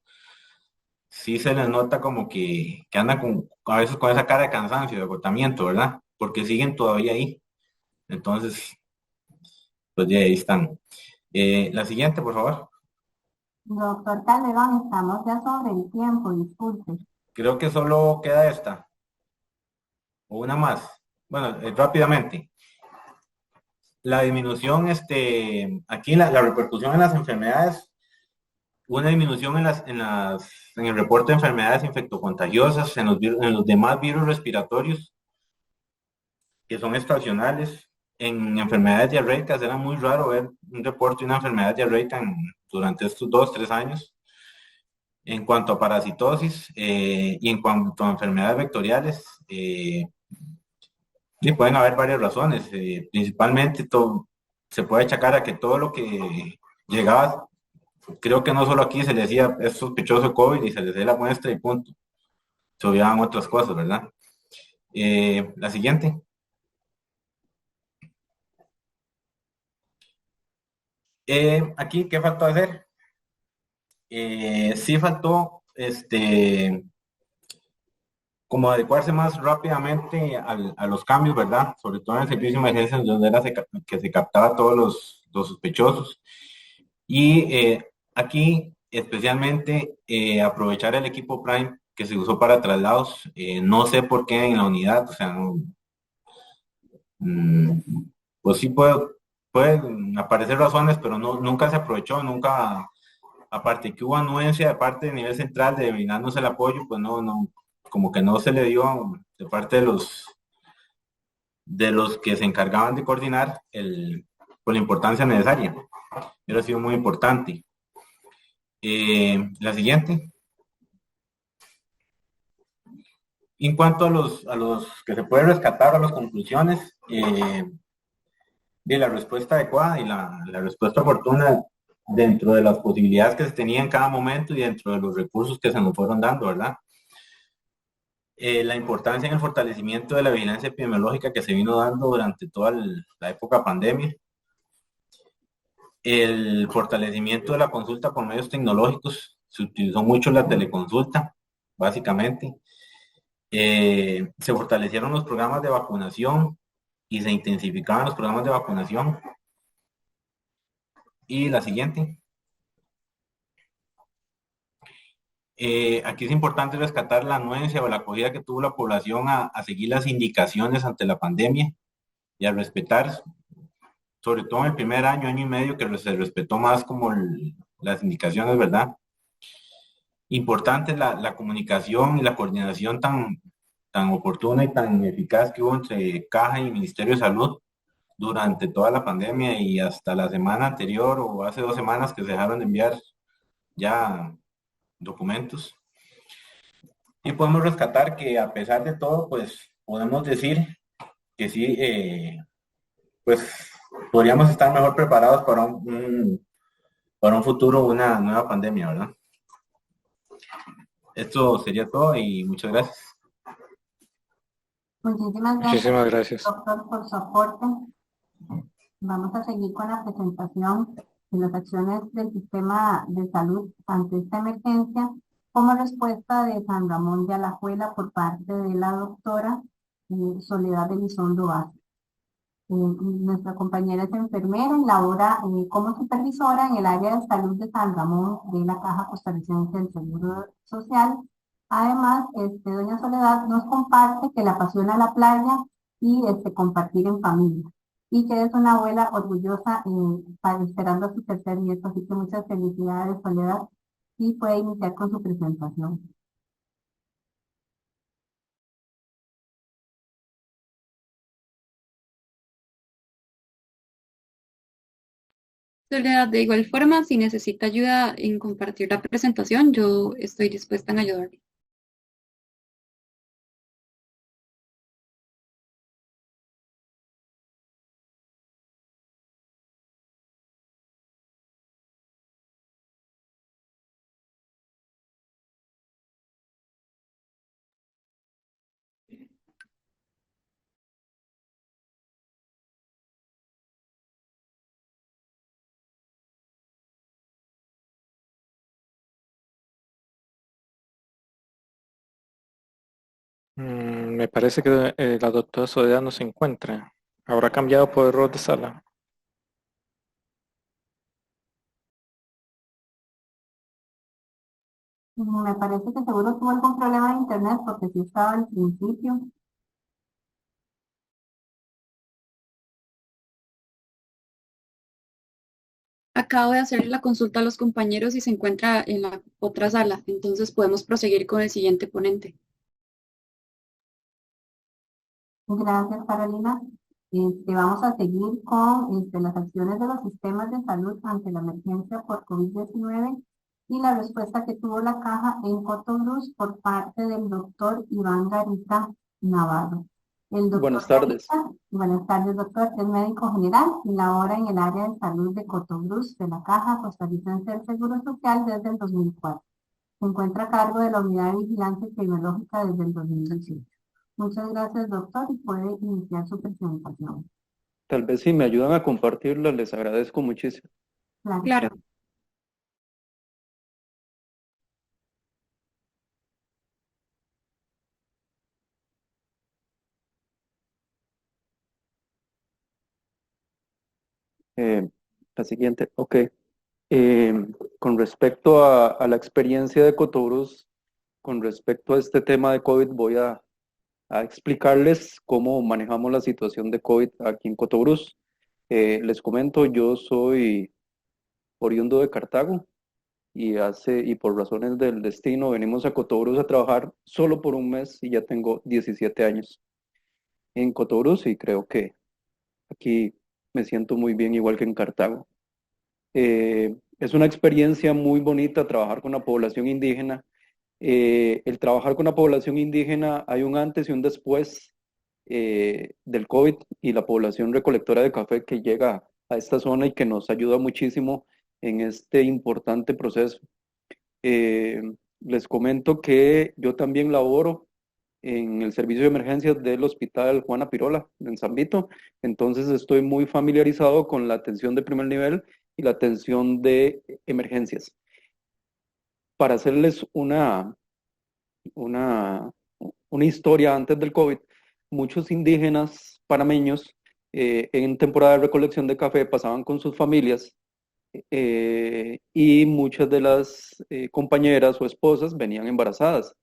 sí se les nota como que andan a veces con esa cara de cansancio, de agotamiento, ¿verdad? Porque siguen todavía ahí. Entonces, pues ya ahí están. La siguiente, por favor. Doctor Calderón, estamos ya sobre el tiempo, disculpe. Creo que solo queda esta. O una más. Bueno, rápidamente. La disminución, aquí la repercusión en las enfermedades, una disminución en el reporte de enfermedades infectocontagiosas, en los demás virus respiratorios, que son estacionales. En enfermedades diarreicas era muy raro ver un reporte de una enfermedad diarreica durante estos 2, 3 años. En cuanto a parasitosis y en cuanto a enfermedades vectoriales, sí, pueden haber varias razones. Principalmente se puede achacar a que todo lo que llegaba, creo que no solo aquí se le decía es sospechoso COVID y se le hacía la muestra y punto. Se olvidaban otras cosas, ¿verdad? La siguiente. Aquí, ¿qué faltó hacer? Sí faltó como adecuarse más rápidamente a los cambios, ¿verdad? Sobre todo en el servicio de emergencias, donde era que se captaba todos los sospechosos. Y aquí, especialmente, aprovechar el equipo Prime que se usó para traslados. No sé por qué en la unidad, o sea, pues sí pueden aparecer razones, pero nunca se aprovechó, nunca aparte que hubo anuencia de parte de nivel central de brindarnos el apoyo, pues como que no se le dio de parte de los que se encargaban de coordinar por la importancia necesaria. Eso ha sido muy importante. La siguiente. En cuanto a los que se puede rescatar, a las conclusiones, de la respuesta adecuada y la respuesta oportuna dentro de las posibilidades que se tenían en cada momento y dentro de los recursos que se nos fueron dando, ¿verdad? La importancia en el fortalecimiento de la vigilancia epidemiológica que se vino dando durante toda la época pandemia. El fortalecimiento de la consulta por medios tecnológicos. Se utilizó mucho la teleconsulta, básicamente. Se fortalecieron los programas de vacunación y se intensificaban los programas de vacunación. Y la siguiente. Aquí es importante rescatar la anuencia o la acogida que tuvo la población a seguir las indicaciones ante la pandemia y a respetar, sobre todo en el primer año y medio, que se respetó más como las indicaciones, ¿verdad? Importante la comunicación y la coordinación tan oportuna y tan eficaz que hubo entre Caja y Ministerio de Salud durante toda la pandemia y hasta la semana anterior o hace 2 semanas que se dejaron de enviar ya documentos. Y podemos rescatar que a pesar de todo, pues podemos decir que sí, pues podríamos estar mejor preparados para un futuro, una nueva pandemia, ¿verdad? Esto sería todo y muchas gracias. Muchísimas gracias, gracias. doctor, por su aporte. Vamos a seguir con la presentación de las acciones del sistema de salud ante esta emergencia como respuesta de San Ramón de Alajuela por parte de la doctora Soledad Elizondo Vázquez. Nuestra compañera es enfermera y labora como supervisora en el área de salud de San Ramón de la Caja Costarricense del Seguro Social. Además, doña Soledad nos comparte que le apasiona la playa y compartir en familia, y que es una abuela orgullosa esperando a su tercer nieto. Así que muchas felicidades, Soledad, y puede iniciar con su presentación. Soledad, de igual forma, si necesita ayuda en compartir la presentación, yo estoy dispuesta en ayudarle. Me parece que la doctora Soledad no se encuentra. ¿Habrá cambiado por error de sala? Me parece que seguro tuvo algún problema de internet porque sí estaba al principio. Acabo de hacerle la consulta a los compañeros y se encuentra en la otra sala, entonces podemos proseguir con el siguiente ponente. Gracias, Carolina. Vamos a seguir con las acciones de los sistemas de salud ante la emergencia por COVID-19 y la respuesta que tuvo la Caja en Cotobruz por parte del doctor Iván Garita Navarro. Buenas tardes. Buenas tardes, doctor. Es médico general y labora en el área de salud de Cotobruz de la Caja Costarricense del Seguro Social desde el 2004. Se encuentra a cargo de la Unidad de Vigilancia Epidemiológica desde el 2018. Muchas gracias, doctor, y puede iniciar su presentación. Tal vez si me ayudan a compartirlo, les agradezco muchísimo. Claro. La siguiente, ok. Con respecto a la experiencia de Cotobruz, con respecto a este tema de COVID, voy a explicarles cómo manejamos la situación de COVID aquí en Cotobruz. Les comento, yo soy oriundo de Cartago, y por razones del destino venimos a Cotobruz a trabajar solo por un mes y ya tengo 17 años en Cotobruz y creo que aquí me siento muy bien, igual que en Cartago. Es una experiencia muy bonita trabajar con la población indígena. El trabajar con la población indígena, hay un antes y un después del COVID y la población recolectora de café que llega a esta zona y que nos ayuda muchísimo en este importante proceso. Eh, Les comento que yo también laboro en el servicio de emergencias del Hospital Juana Pirola en San Vito, entonces estoy muy familiarizado con la atención de primer nivel y la atención de emergencias. Para hacerles una, una historia antes del COVID, muchos indígenas panameños en temporada de recolección de café pasaban con sus familias y muchas de las compañeras o esposas venían embarazadas.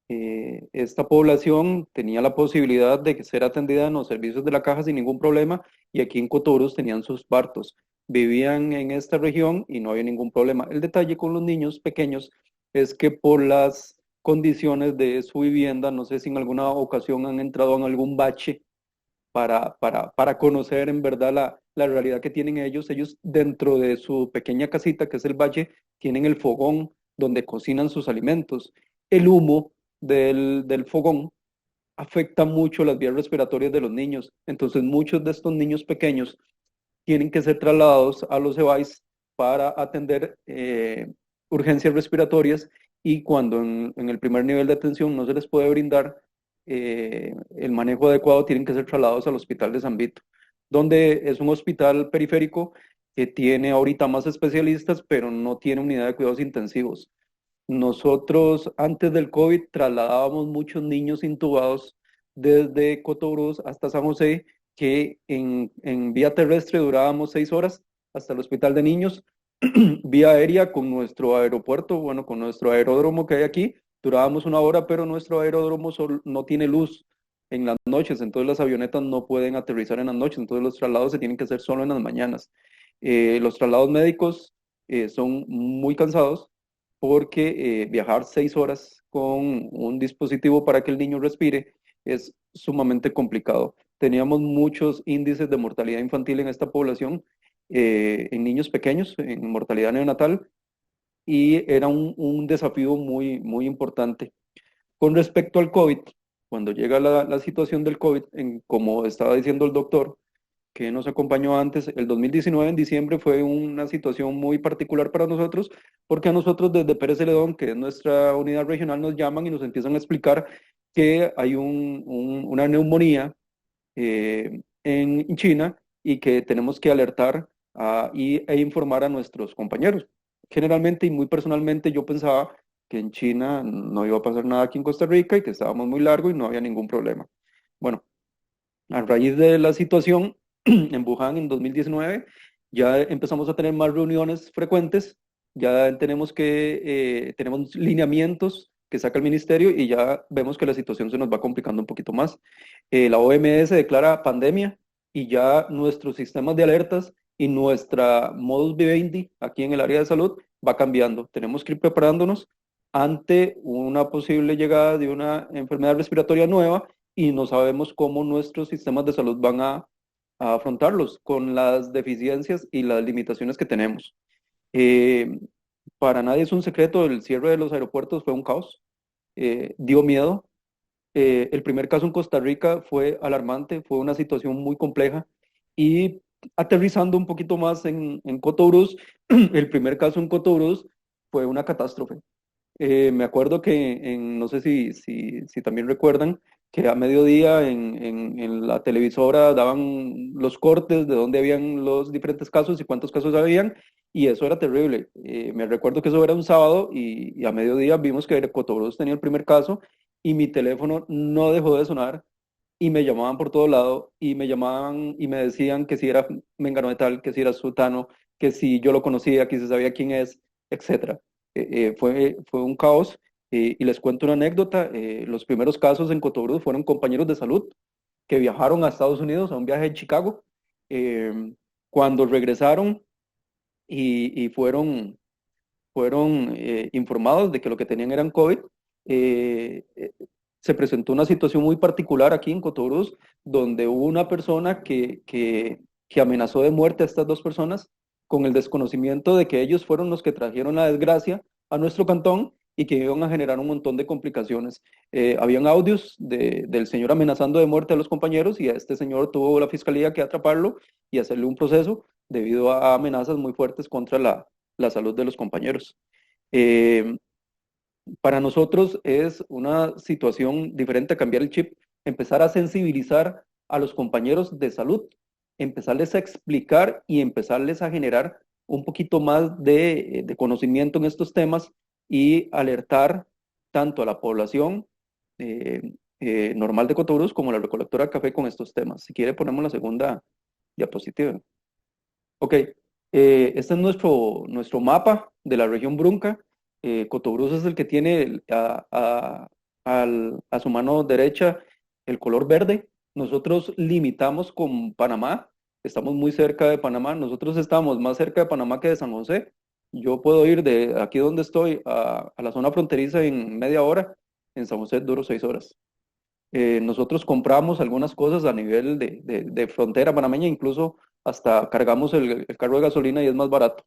Esta población tenía la posibilidad de ser atendida en los servicios de la caja sin ningún problema y aquí en Cotobruz tenían sus partos. Vivían en esta región y no había ningún problema. El detalle con los niños pequeños es que por las condiciones de su vivienda, no sé si en alguna ocasión han entrado en algún bache para conocer en verdad la realidad que tienen ellos. Ellos dentro de su pequeña casita, que es el valle, tienen el fogón donde cocinan sus alimentos. El humo del fogón afecta mucho las vías respiratorias de los niños. Entonces muchos de estos niños pequeños tienen que ser trasladados a los EVAIS para atender urgencias respiratorias y cuando en el primer nivel de atención no se les puede brindar el manejo adecuado, tienen que ser trasladados al Hospital de San Vito, donde es un hospital periférico que tiene ahorita más especialistas, pero no tiene unidad de cuidados intensivos. Nosotros antes del COVID trasladábamos muchos niños intubados desde Cotobruz hasta San José, que en vía terrestre durábamos 6 horas hasta el hospital de niños, vía aérea con nuestro aeropuerto, bueno, con nuestro aeródromo que hay aquí, durábamos 1 hora, pero nuestro aeródromo no tiene luz en las noches, entonces las avionetas no pueden aterrizar en las noches, entonces los traslados se tienen que hacer solo en las mañanas. Los traslados médicos son muy cansados porque viajar 6 horas con un dispositivo para que el niño respire es sumamente complicado. Teníamos muchos índices de mortalidad infantil en esta población, en niños pequeños, en mortalidad neonatal, y era un desafío muy, muy importante. Con respecto al COVID, cuando llega la situación del COVID, como estaba diciendo el doctor, que nos acompañó antes, el 2019 en diciembre fue una situación muy particular para nosotros, porque a nosotros desde Pérez Celedón, que es nuestra unidad regional, nos llaman y nos empiezan a explicar que hay una neumonía en China y que tenemos que alertar e informar a nuestros compañeros. Generalmente y muy personalmente yo pensaba que en China no iba a pasar nada aquí en Costa Rica y que estábamos muy largo y no había ningún problema. Bueno, a raíz de la situación en Wuhan en 2019, ya empezamos a tener más reuniones frecuentes, ya tenemos lineamientos que saca el ministerio y ya vemos que la situación se nos va complicando un poquito más. La OMS declara pandemia y ya nuestros sistemas de alertas y nuestra modus vivendi aquí en el área de salud va cambiando. Tenemos que ir preparándonos ante una posible llegada de una enfermedad respiratoria nueva y no sabemos cómo nuestros sistemas de salud van a afrontarlos con las deficiencias y las limitaciones que tenemos. Para nadie es un secreto, el cierre de los aeropuertos fue un caos, dio miedo. El primer caso en Costa Rica fue alarmante, fue una situación muy compleja y aterrizando un poquito más en Cotobruz, el primer caso en Cotobruz fue una catástrofe. Me acuerdo que no sé si también recuerdan que a mediodía en la televisora daban los cortes de dónde habían los diferentes casos y cuántos casos habían, y eso era terrible. Me recuerdo que eso era un sábado y a mediodía vimos que Cotobruz tenía el primer caso y mi teléfono no dejó de sonar y me llamaban por todo lado y me llamaban y me decían que si era Mengano de tal, que si era Sultano, que si yo lo conocía, que si sabía quién es, etcétera. Fue un caos y les cuento una anécdota. Los primeros casos en Cotobruz fueron compañeros de salud que viajaron a Estados Unidos a un viaje en Chicago. Cuando regresaron y fueron fueron informados de que lo que tenían eran COVID. Se presentó una situación muy particular aquí en Cotobruz, donde hubo una persona que amenazó de muerte a estas dos personas con el desconocimiento de que ellos fueron los que trajeron la desgracia a nuestro cantón y que iban a generar un montón de complicaciones. Habían audios del señor amenazando de muerte a los compañeros y a este señor tuvo la fiscalía que atraparlo y hacerle un proceso debido a amenazas muy fuertes contra la salud de los compañeros. Para nosotros es una situación diferente cambiar el chip, empezar a sensibilizar a los compañeros de salud, empezarles a explicar y empezarles a generar un poquito más de conocimiento en estos temas y alertar tanto a la población normal de Cotobruz como a la recolectora de café con estos temas. Si quiere ponemos la segunda diapositiva. Ok, este es nuestro mapa de la región Brunca. Cotobruz es el que tiene a su mano derecha el color verde. Nosotros limitamos con Panamá, estamos muy cerca de Panamá. Nosotros estamos más cerca de Panamá que de San José. Yo puedo ir de aquí donde estoy a la zona fronteriza en media hora. En San José duro 6 horas. Nosotros compramos algunas cosas a nivel de frontera panameña, incluso hasta cargamos el carro de gasolina y es más barato.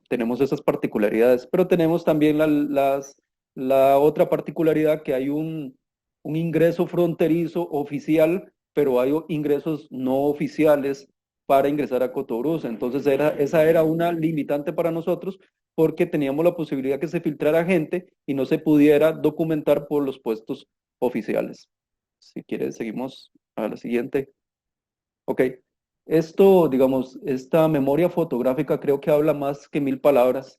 Tenemos esas particularidades, pero tenemos también la otra particularidad que hay un ingreso fronterizo oficial, pero hay ingresos no oficiales para ingresar a Cotobruz. Entonces esa era una limitante para nosotros porque teníamos la posibilidad que se filtrara gente y no se pudiera documentar por los puestos oficiales. Si quieres, seguimos a la siguiente. Ok. Esto, digamos, esta memoria fotográfica creo que habla más que 1000 palabras,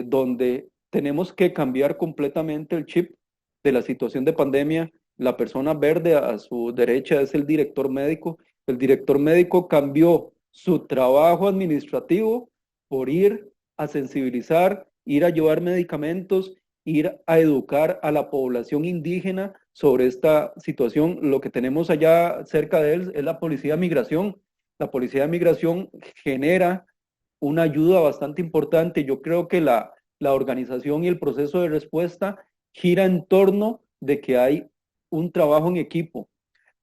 donde tenemos que cambiar completamente el chip de la situación de pandemia. La persona verde a su derecha es el director médico. El director médico cambió su trabajo administrativo por ir a sensibilizar, ir a llevar medicamentos, ir a educar a la población indígena sobre esta situación. Lo que tenemos allá cerca de él es la Policía de Migración. La Policía de Migración genera una ayuda bastante importante. Yo creo que la organización y el proceso de respuesta gira en torno de que hay un trabajo en equipo.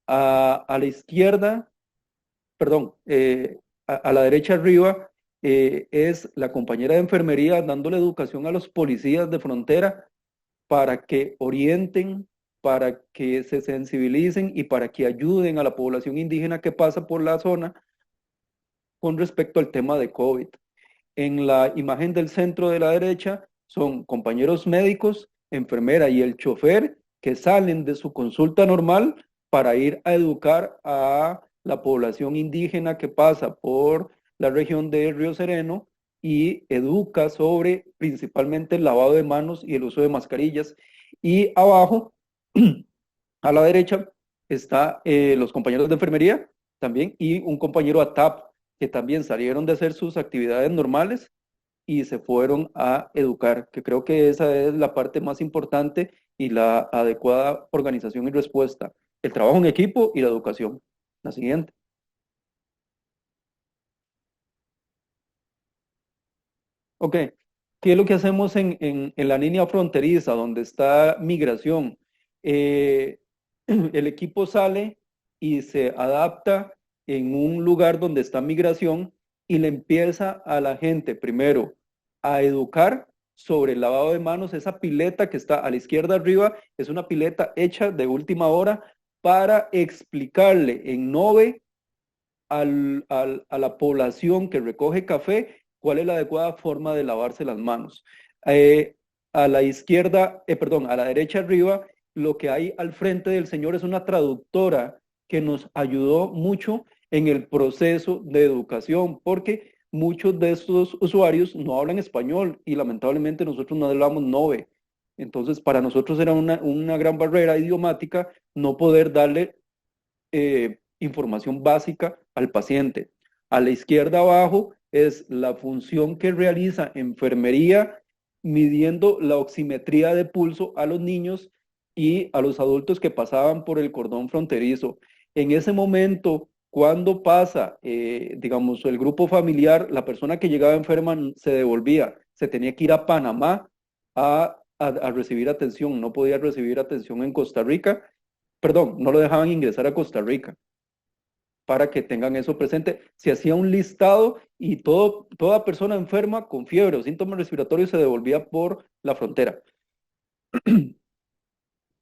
A la izquierda, perdón, a la derecha arriba es la compañera de enfermería dándole educación a los policías de frontera para que orienten, para que se sensibilicen y para que ayuden a la población indígena que pasa por la zona con respecto al tema de COVID. En la imagen del centro de la derecha son compañeros médicos, enfermera y el chofer que salen de su consulta normal para ir a educar a la población indígena que pasa por la región de Río Sereno y educa sobre principalmente el lavado de manos y el uso de mascarillas. Y abajo, a la derecha, está los compañeros de enfermería también y un compañero ATAP que también salieron de hacer sus actividades normales y se fueron a educar, que creo que esa es la parte más importante y la adecuada organización y respuesta, el trabajo en equipo y la educación. La siguiente. Ok, ¿qué es lo que hacemos en la línea fronteriza donde está migración? El equipo sale y se adapta en un lugar donde está migración y le empieza a la gente primero a educar sobre el lavado de manos. Esa pileta que está a la izquierda arriba es una pileta hecha de última hora para explicarle en Nove a la población que recoge café cuál es la adecuada forma de lavarse las manos. A la izquierda, perdón, a la derecha arriba, lo que hay al frente del señor es una traductora que nos ayudó mucho en el proceso de educación, porque muchos de estos usuarios no hablan español y lamentablemente nosotros no hablamos Nove. Entonces, para nosotros era una gran barrera idiomática no poder darle información básica al paciente. A la izquierda abajo es la función que realiza enfermería midiendo la oximetría de pulso a los niños y a los adultos que pasaban por el cordón fronterizo. En ese momento, cuando pasa, digamos, el grupo familiar, la persona que llegaba enferma se devolvía. se tenía que ir a Panamá a recibir atención, no podía recibir atención en Costa Rica, perdón, no lo dejaban ingresar a Costa Rica, para que tengan eso presente. Se hacía un listado y toda persona enferma con fiebre o síntomas respiratorios se devolvía por la frontera.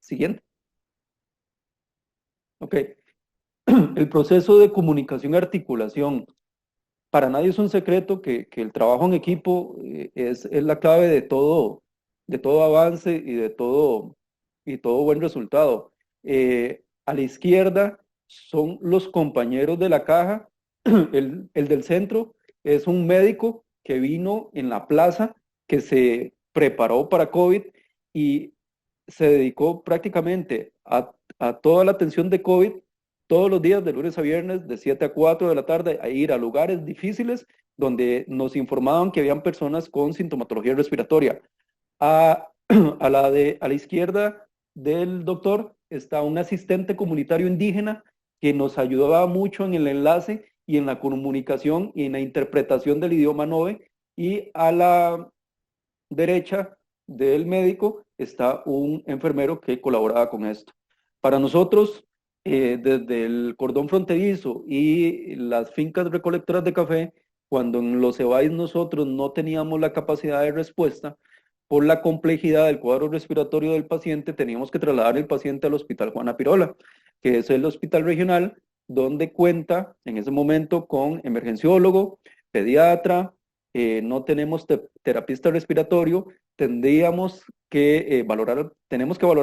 Siguiente. Ok. El proceso de comunicación y articulación. Para nadie es un secreto que el trabajo en equipo es la clave de todo avance y todo buen resultado. A la izquierda son los compañeros de la caja, el del centro es un médico que vino en la plaza, que se preparó para COVID y se dedicó prácticamente a toda la atención de COVID todos los días, de lunes a viernes, de 7 a 4 de la tarde, a ir a lugares difíciles donde nos informaban que habían personas con sintomatología respiratoria. A la izquierda del doctor está un asistente comunitario indígena que nos ayudaba mucho en el enlace y en la comunicación y en la interpretación del idioma Nove. Y a la derecha del médico está un enfermero que colaboraba con esto. Para nosotros, desde el cordón fronterizo y las fincas recolectoras de café, cuando en los EBAIS nosotros no teníamos la capacidad de respuesta, por la complejidad del cuadro respiratorio del paciente, teníamos que trasladar el paciente al Hospital Juana Pirola, que es el hospital regional donde cuenta en ese momento con emergenciólogo, pediatra, no tenemos terapista respiratorio, tenemos que valorar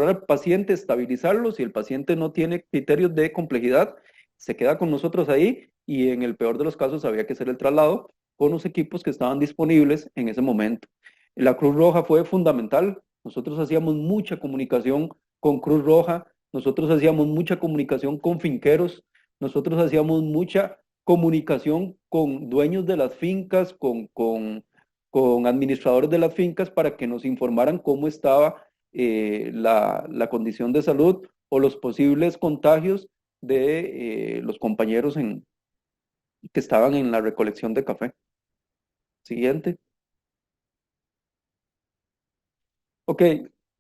al paciente, estabilizarlo. Si el paciente no tiene criterios de complejidad, se queda con nosotros ahí y en el peor de los casos había que hacer el traslado con los equipos que estaban disponibles en ese momento. La Cruz Roja fue fundamental. Nosotros hacíamos mucha comunicación con Cruz Roja, nosotros hacíamos mucha comunicación con finqueros, nosotros hacíamos mucha comunicación con dueños de las fincas, con administradores de las fincas para que nos informaran cómo estaba la condición de salud o los posibles contagios de los compañeros que estaban en la recolección de café. Siguiente. Ok,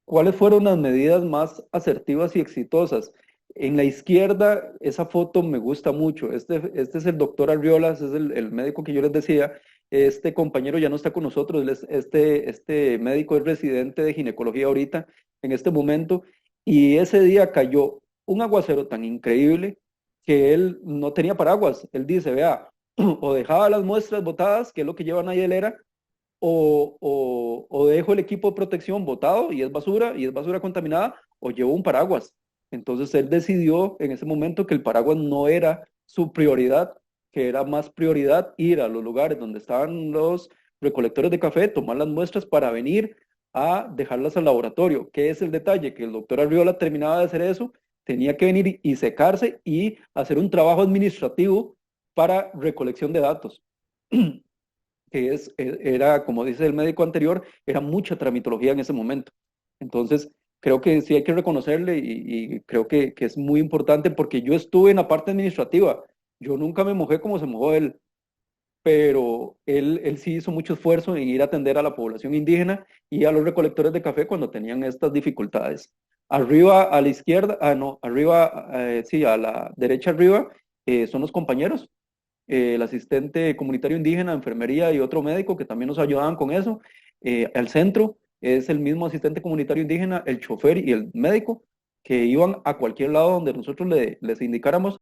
¿cuáles fueron las medidas más asertivas y exitosas? En la izquierda, esa foto me gusta mucho. Este es el doctor Arriola, es el médico que yo les decía. Este compañero ya no está con nosotros, este médico es residente de ginecología ahorita, en este momento, y ese día cayó un aguacero tan increíble que él no tenía paraguas. Él dice, vea, o dejaba las muestras botadas, que es lo que llevan ahí hielera, o dejo el equipo de protección botado y es basura contaminada, o llevo un paraguas. Entonces él decidió en ese momento que el paraguas no era su prioridad, que era más prioridad ir a los lugares donde estaban los recolectores de café, tomar las muestras para venir a dejarlas al laboratorio. ¿Qué es el detalle? Que el doctor Arriola terminaba de hacer eso, tenía que venir y secarse y hacer un trabajo administrativo para recolección de datos. Que era, como dice el médico anterior, era mucha tramitología en ese momento. Entonces, creo que sí hay que reconocerle y creo que es muy importante porque yo estuve en la parte administrativa. Yo nunca me mojé como se mojó él, pero él sí hizo mucho esfuerzo en ir a atender a la población indígena y a los recolectores de café cuando tenían estas dificultades. Arriba a la izquierda, sí, a la derecha arriba, son los compañeros, el asistente comunitario indígena, enfermería y otro médico que también nos ayudaban con eso. Al centro es el mismo asistente comunitario indígena, el chofer y el médico, que iban a cualquier lado donde nosotros les indicáramos.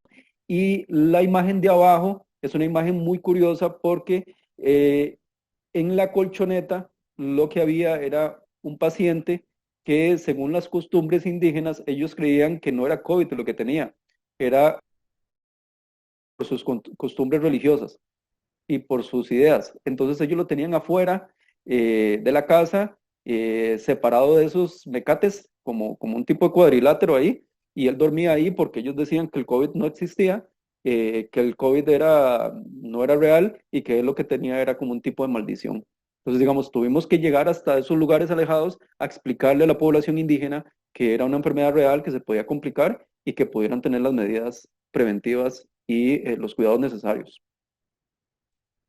Y la imagen de abajo es una imagen muy curiosa porque en la colchoneta lo que había era un paciente que, según las costumbres indígenas, ellos creían que no era COVID lo que tenía, era por sus costumbres religiosas y por sus ideas. Entonces ellos lo tenían afuera de la casa, separado de esos mecates, como un tipo de cuadrilátero ahí, y él dormía ahí porque ellos decían que el COVID no existía, que el COVID no era real y que él lo que tenía era como un tipo de maldición. Entonces, digamos, tuvimos que llegar hasta esos lugares alejados a explicarle a la población indígena que era una enfermedad real, que se podía complicar y que pudieran tener las medidas preventivas y los cuidados necesarios.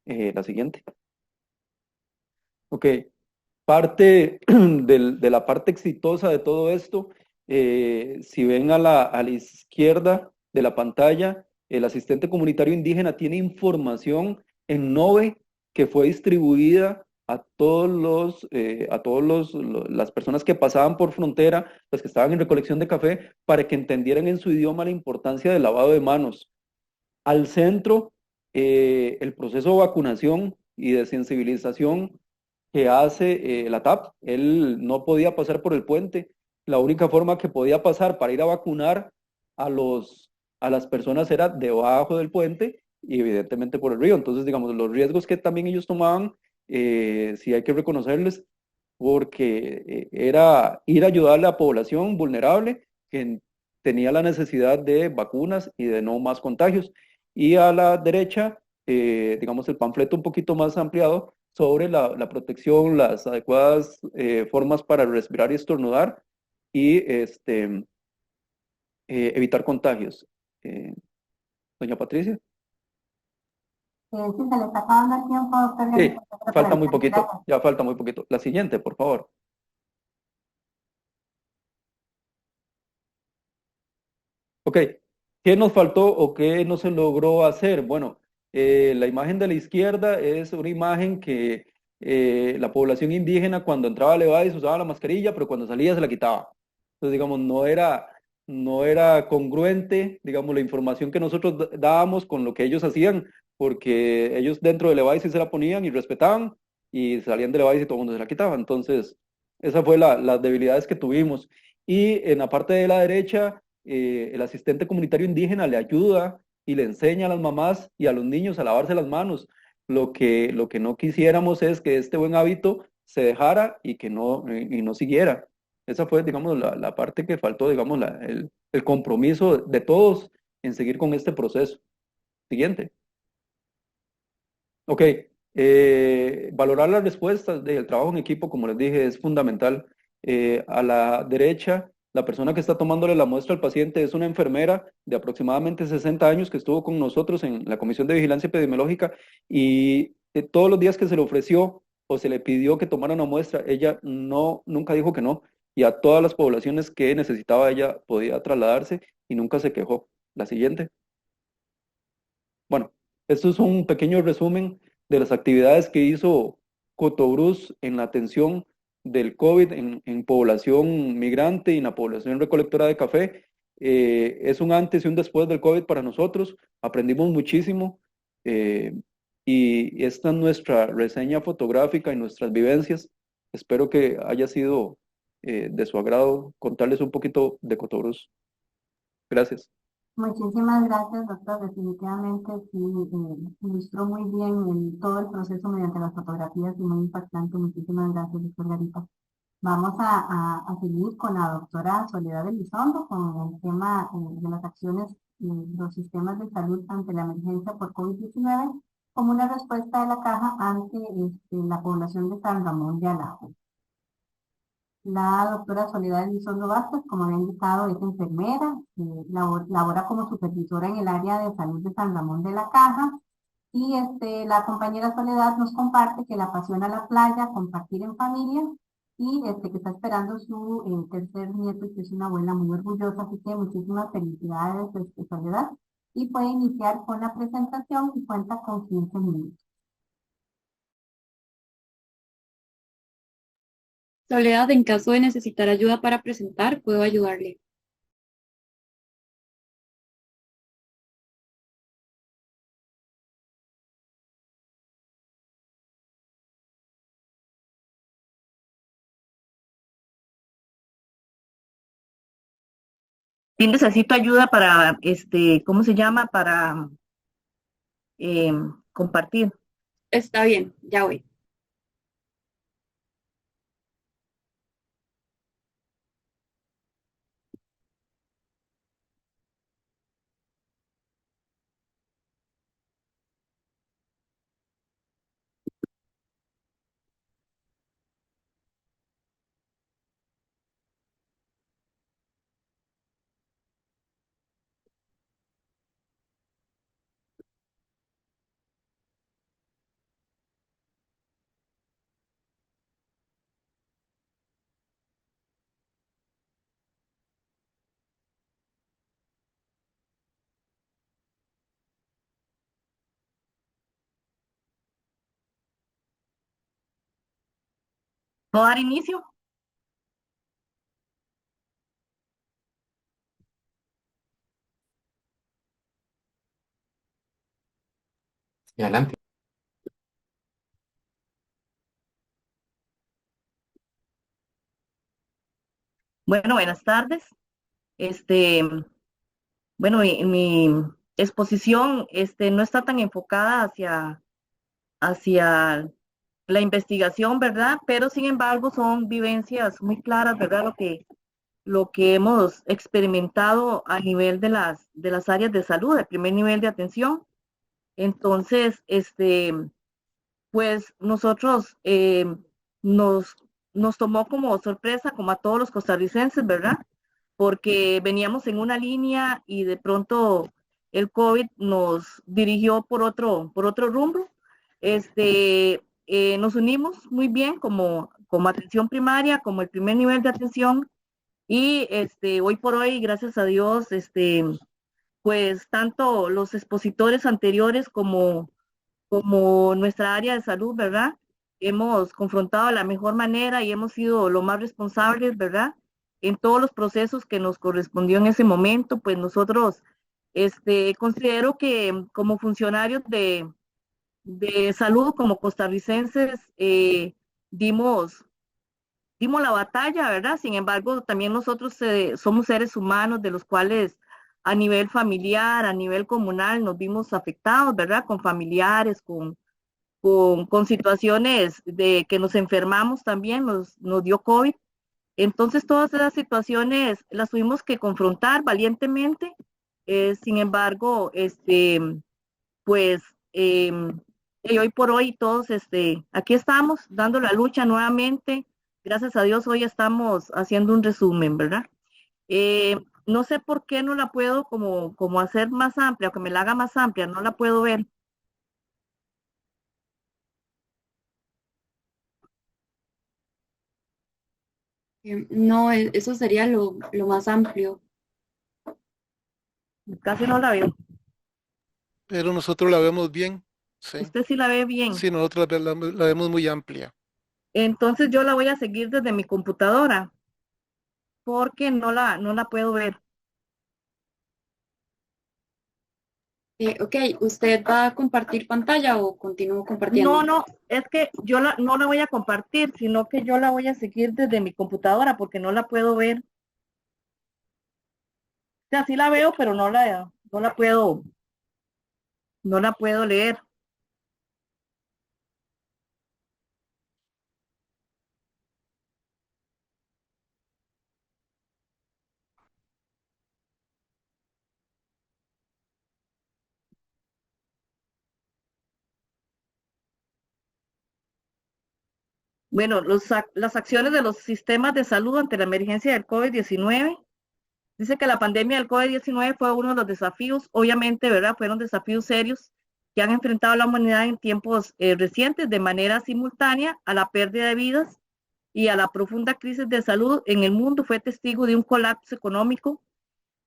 La siguiente. Ok, parte de la parte exitosa de todo esto, si ven a la izquierda de la pantalla, el asistente comunitario indígena tiene información en Nove que fue distribuida a todos las personas que pasaban por frontera, las que estaban en recolección de café, para que entendieran en su idioma la importancia del lavado de manos. Al centro, el proceso de vacunación y de sensibilización que hace la TAP. Él no podía pasar por el puente. La única forma que podía pasar para ir a vacunar a a las personas era debajo del puente y evidentemente por el río. Entonces, digamos, los riesgos que también ellos tomaban, sí hay que reconocerles, porque era ir a ayudar a la población vulnerable que tenía la necesidad de vacunas y de no más contagios. Y a la derecha, digamos, el panfleto un poquito más ampliado sobre la protección, las adecuadas formas para respirar y estornudar y evitar contagios. Eh, Doña Patricia. Si se le está acabando el tiempo, doctor Sí, Garita, para falta muy finalizar. poquito, Gracias. ya falta muy poquito. La siguiente, por favor. Ok, ¿qué nos faltó o qué no se logró hacer? Bueno, la imagen de la izquierda es una imagen que la población indígena cuando entraba a Levi's usaba la mascarilla, pero cuando salía se la quitaba. Entonces, digamos, no era congruente, digamos, la información que nosotros dábamos con lo que ellos hacían, porque ellos dentro de Levi's sí se la ponían y respetaban, y salían de Levi's y todo el mundo se la quitaba. Entonces, esa fue las debilidades que tuvimos. Y en la parte de la derecha el asistente comunitario indígena le ayuda y le enseña a las mamás y a los niños a lavarse las manos. Lo que no quisiéramos es que este buen hábito se dejara y no siguiera. Esa fue, digamos, la parte que faltó, digamos, el compromiso de todos en seguir con este proceso. Siguiente. Ok, valorar las respuestas del trabajo en equipo, como les dije, es fundamental. A la derecha, la persona que está tomándole la muestra al paciente es una enfermera de aproximadamente 60 años que estuvo con nosotros en la Comisión de Vigilancia Epidemiológica y todos los días que se le ofreció o se le pidió que tomara una muestra, ella nunca dijo que no, y a todas las poblaciones que necesitaba ella podía trasladarse y nunca se quejó. La siguiente. Bueno, esto es un pequeño resumen de las actividades que hizo Cotobruz en la atención del COVID en población migrante y en la población recolectora de café. Es un antes y un después del COVID para nosotros. Aprendimos muchísimo eh, y esta es nuestra reseña fotográfica y nuestras vivencias. Espero que haya sido de su agrado contarles un poquito de Cotobruz. Gracias. Muchísimas gracias, doctor. Definitivamente sí, ilustró muy bien todo el proceso mediante las fotografías y muy impactante. Muchísimas gracias, doctor Garita. Vamos a seguir con la doctora Soledad Elizondo con el tema de las acciones de los sistemas de salud ante la emergencia por COVID-19 como una respuesta de la caja ante la población de San Ramón de Alajuela. La doctora Soledad Elizondo Vázquez, como había indicado, es enfermera, labora como supervisora en el área de salud de San Ramón de la Caja. Y la compañera Soledad nos comparte que la apasiona la playa, compartir en familia y que está esperando su tercer nieto y que es una abuela muy orgullosa. Así que muchísimas felicidades, Soledad. Y puede iniciar con la presentación y cuenta con 15 minutos. Soledad, en caso de necesitar ayuda para presentar, puedo ayudarle. Sí necesito ayuda para, ¿cómo se llama? Para compartir. Está bien, ya voy. ¿Puedo dar inicio? Adelante. Bueno, buenas tardes. Este, bueno, mi exposición no está tan enfocada hacia la investigación, ¿verdad? Pero sin embargo son vivencias muy claras, ¿verdad? Lo que hemos experimentado a nivel de las áreas de salud, el primer nivel de atención. Entonces, pues nosotros nos, nos tomó como sorpresa, como a todos los costarricenses, ¿verdad? Porque veníamos en una línea y de pronto el COVID nos dirigió por otro rumbo. Nos unimos muy bien como atención primaria, como el primer nivel de atención y hoy por hoy, gracias a Dios, pues tanto los expositores anteriores como nuestra área de salud, ¿verdad? Hemos confrontado de la mejor manera y hemos sido lo más responsables, ¿verdad? En todos los procesos que nos correspondió en ese momento, pues nosotros, considero que como funcionarios de salud, como costarricenses, dimos, dimos la batalla, ¿verdad? Sin embargo, también nosotros somos seres humanos de los cuales a nivel familiar, a nivel comunal, nos vimos afectados, ¿verdad? Con familiares, con situaciones de que nos enfermamos también, nos dio COVID. Entonces, todas esas situaciones las tuvimos que confrontar valientemente. Sin embargo, pues, y hoy por hoy todos, aquí estamos dando la lucha nuevamente. Gracias a Dios, hoy estamos haciendo un resumen, ¿verdad? No sé por qué no la puedo como hacer más amplia, o que me la haga más amplia, no la puedo ver. No, eso sería lo más amplio. Casi no la veo. Pero nosotros la vemos bien, sí. Usted sí la ve bien. Sí, nosotros la vemos muy amplia. Entonces yo la voy a seguir desde mi computadora porque no la puedo ver. Ok, ¿usted va a compartir pantalla o continúo compartiendo? No, es que no la voy a compartir, sino que yo la voy a seguir desde mi computadora porque no la puedo ver. O sea, sí la veo, pero no la puedo leer. Bueno, las acciones de los sistemas de salud ante la emergencia del COVID-19. Dice que la pandemia del COVID-19 fue uno de los desafíos, obviamente, ¿verdad? Fueron desafíos serios que han enfrentado a la humanidad en tiempos recientes de manera simultánea a la pérdida de vidas y a la profunda crisis de salud en el mundo. Fue testigo de un colapso económico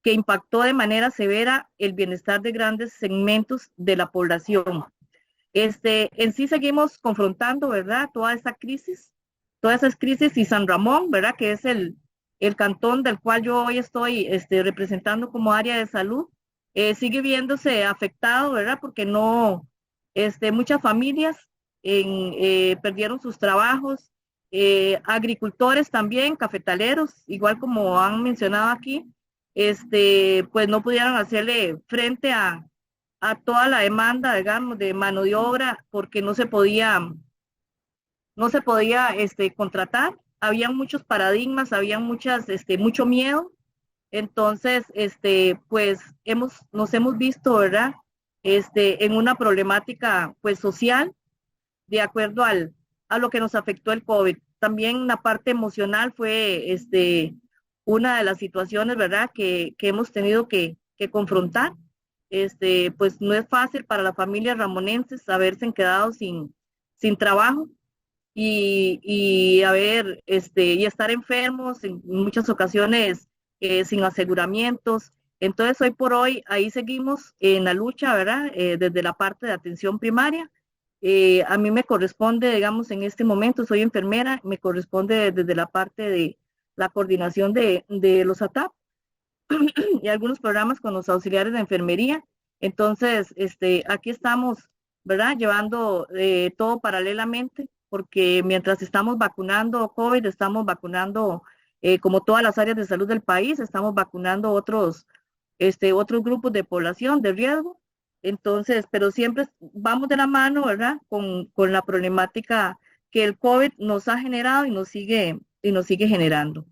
que impactó de manera severa el bienestar de grandes segmentos de la población. En sí seguimos confrontando, ¿verdad? Todas esas crisis y San Ramón, ¿verdad? Que es el cantón del cual yo hoy estoy representando como área de salud, sigue viéndose afectado, ¿verdad? Porque no, muchas familias perdieron sus trabajos, agricultores también, cafetaleros, igual como han mencionado aquí, pues no pudieron hacerle frente a toda la demanda, digamos, de mano de obra porque no se podía contratar. Había muchos paradigmas, había mucho miedo. Entonces, pues nos hemos visto, ¿verdad? En una problemática, pues, social, de acuerdo a lo que nos afectó el COVID. También la parte emocional fue, una de las situaciones, ¿verdad? Que hemos tenido que confrontar. Pues no es fácil para las familias ramonenses haberse quedado sin trabajo y y estar enfermos en muchas ocasiones sin aseguramientos. Entonces, hoy por hoy, ahí seguimos en la lucha, ¿verdad? Desde la parte de atención primaria A mí me corresponde, digamos, en este momento, soy enfermera, me corresponde desde la parte de la coordinación de los ATAP y algunos programas con los auxiliares de enfermería. Entonces, aquí estamos, ¿verdad? Llevando todo paralelamente, porque mientras estamos vacunando COVID, estamos vacunando, como todas las áreas de salud del país, estamos vacunando otros grupos de población de riesgo. Entonces, pero siempre vamos de la mano, ¿verdad? Con la problemática que el COVID nos ha generado y nos sigue generando.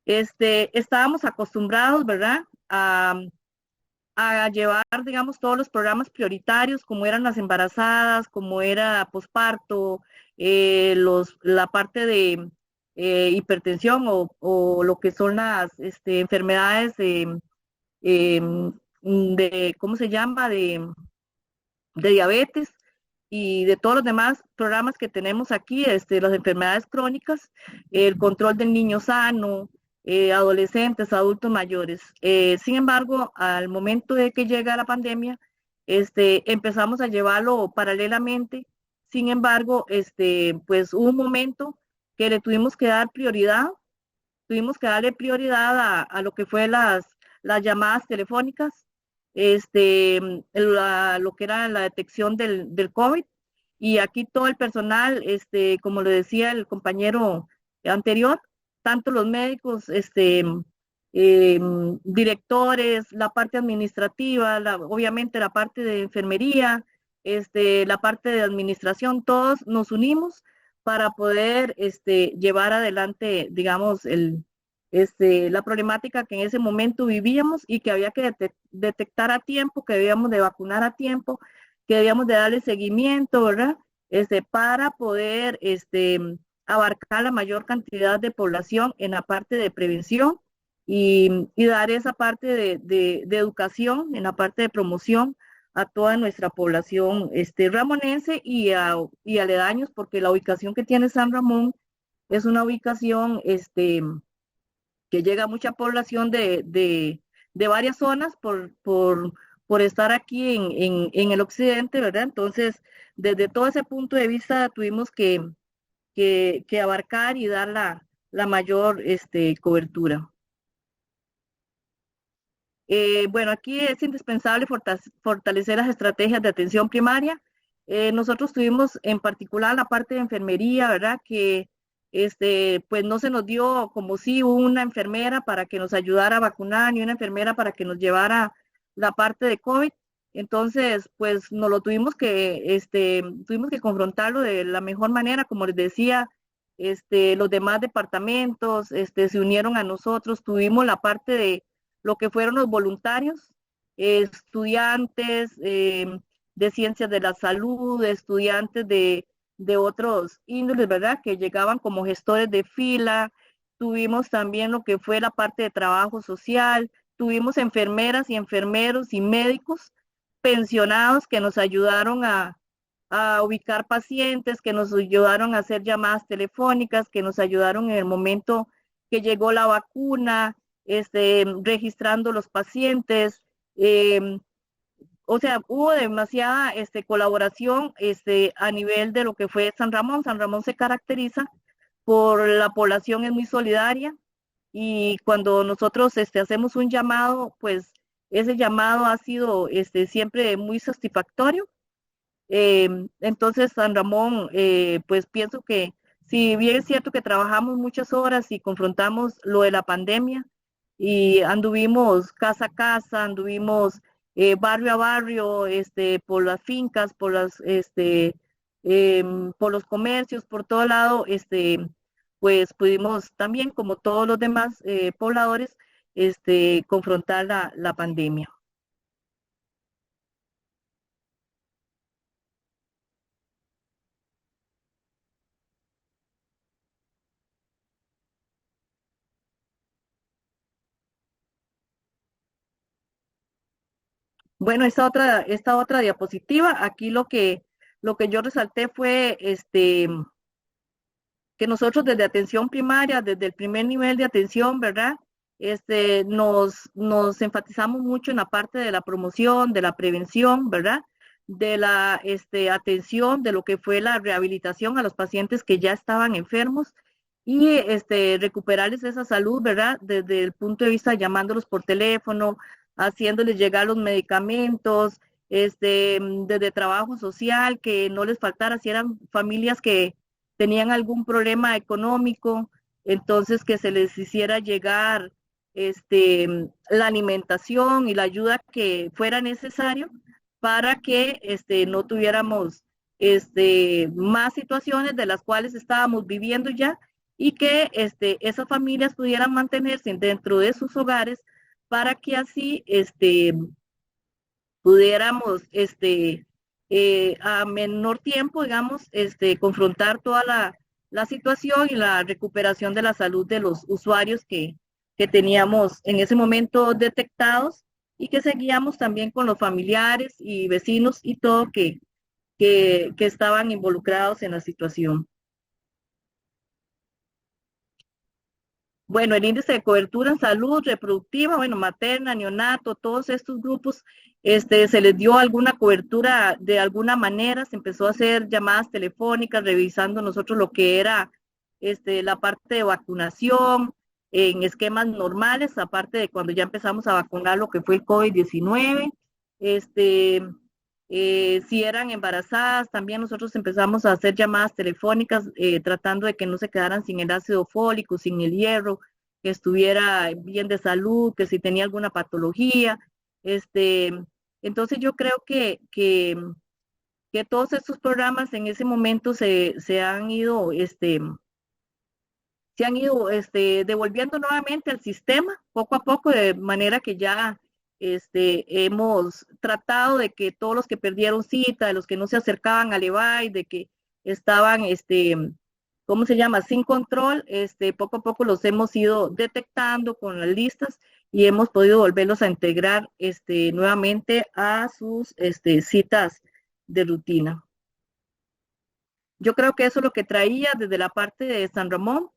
Estábamos acostumbrados, ¿verdad? A llevar, digamos, todos los programas prioritarios, como eran las embarazadas, como era posparto, la parte de hipertensión o lo que son las enfermedades ¿cómo se llama? De diabetes y de todos los demás programas que tenemos aquí, las enfermedades crónicas, el control del niño sano, adolescentes, adultos mayores. Sin embargo, al momento de que llega la pandemia, empezamos a llevarlo paralelamente. Sin embargo, pues hubo un momento que le tuvimos que dar prioridad, a lo que fue las llamadas telefónicas, lo que era la detección del COVID, y aquí todo el personal, como le decía el compañero anterior, tanto los médicos, directores, la parte administrativa, obviamente la parte de enfermería, la parte de administración, todos nos unimos para poder llevar adelante, digamos, la problemática que en ese momento vivíamos y que había que detectar a tiempo, que debíamos de vacunar a tiempo, que debíamos de darle seguimiento, ¿verdad? Para poder abarcar la mayor cantidad de población en la parte de prevención y dar esa parte de educación, en la parte de promoción a toda nuestra población ramonense y aledaños, porque la ubicación que tiene San Ramón es una ubicación que llega a mucha población de varias zonas por estar aquí en el occidente, ¿verdad? Entonces, desde todo ese punto de vista tuvimos que abarcar y dar la mayor cobertura. Bueno, aquí es indispensable fortalecer las estrategias de atención primaria. Nosotros tuvimos en particular la parte de enfermería, ¿verdad? Que pues no se nos dio como si una enfermera para que nos ayudara a vacunar, ni una enfermera para que nos llevara la parte de COVID. Entonces, pues nos lo tuvimos que confrontarlo de la mejor manera, como les decía, los demás departamentos se unieron a nosotros, tuvimos la parte de lo que fueron los voluntarios, estudiantes de ciencias de la salud, estudiantes de otros índoles, ¿verdad? Que llegaban como gestores de fila. Tuvimos también lo que fue la parte de trabajo social, tuvimos enfermeras y enfermeros y médicos pensionados que nos ayudaron a ubicar pacientes, que nos ayudaron a hacer llamadas telefónicas, que nos ayudaron en el momento que llegó la vacuna, registrando los pacientes. O sea, hubo demasiada colaboración a nivel de lo que fue San Ramón. San Ramón se caracteriza por la población, es muy solidaria, y cuando nosotros hacemos un llamado, pues ese llamado ha sido siempre muy satisfactorio. Entonces, San Ramón, pues pienso que si bien es cierto que trabajamos muchas horas y confrontamos lo de la pandemia y anduvimos casa a casa, anduvimos barrio a barrio, por las fincas, por los comercios, por todo lado, pues pudimos también, como todos los demás pobladores, confrontar la pandemia. Bueno, esta otra diapositiva, aquí lo que yo resalté fue que nosotros desde atención primaria, desde el primer nivel de atención, ¿verdad? Nos enfatizamos mucho en la parte de la promoción, de la prevención, ¿verdad? de la atención, de lo que fue la rehabilitación a los pacientes que ya estaban enfermos y recuperarles esa salud, ¿verdad? Desde el punto de vista llamándolos por teléfono, haciéndoles llegar los medicamentos, desde trabajo social, que no les faltara, si eran familias que tenían algún problema económico, entonces que se les hiciera llegar la alimentación y la ayuda que fuera necesario para que no tuviéramos más situaciones de las cuales estábamos viviendo ya y que esas familias pudieran mantenerse dentro de sus hogares para que así pudiéramos a menor tiempo, digamos, confrontar toda la situación y la recuperación de la salud de los usuarios que teníamos en ese momento detectados y que seguíamos también con los familiares y vecinos y todo que estaban involucrados en la situación. Bueno, el índice de cobertura en salud reproductiva, bueno, materna, neonato, todos estos grupos, se les dio alguna cobertura de alguna manera, se empezó a hacer llamadas telefónicas, revisando nosotros lo que era la parte de vacunación en esquemas normales, aparte de cuando ya empezamos a vacunar lo que fue el COVID-19, si eran embarazadas, también nosotros empezamos a hacer llamadas telefónicas tratando de que no se quedaran sin el ácido fólico, sin el hierro, que estuviera bien de salud, que si tenía alguna patología. Entonces yo creo que todos estos programas en ese momento se han ido, devolviendo nuevamente al sistema poco a poco, de manera que ya hemos tratado de que todos los que perdieron cita, de los que no se acercaban al EVAI, de que estaban, ¿cómo se llama?, sin control, poco a poco los hemos ido detectando con las listas y hemos podido volverlos a integrar nuevamente a sus citas de rutina. Yo creo que eso es lo que traía desde la parte de San Ramón,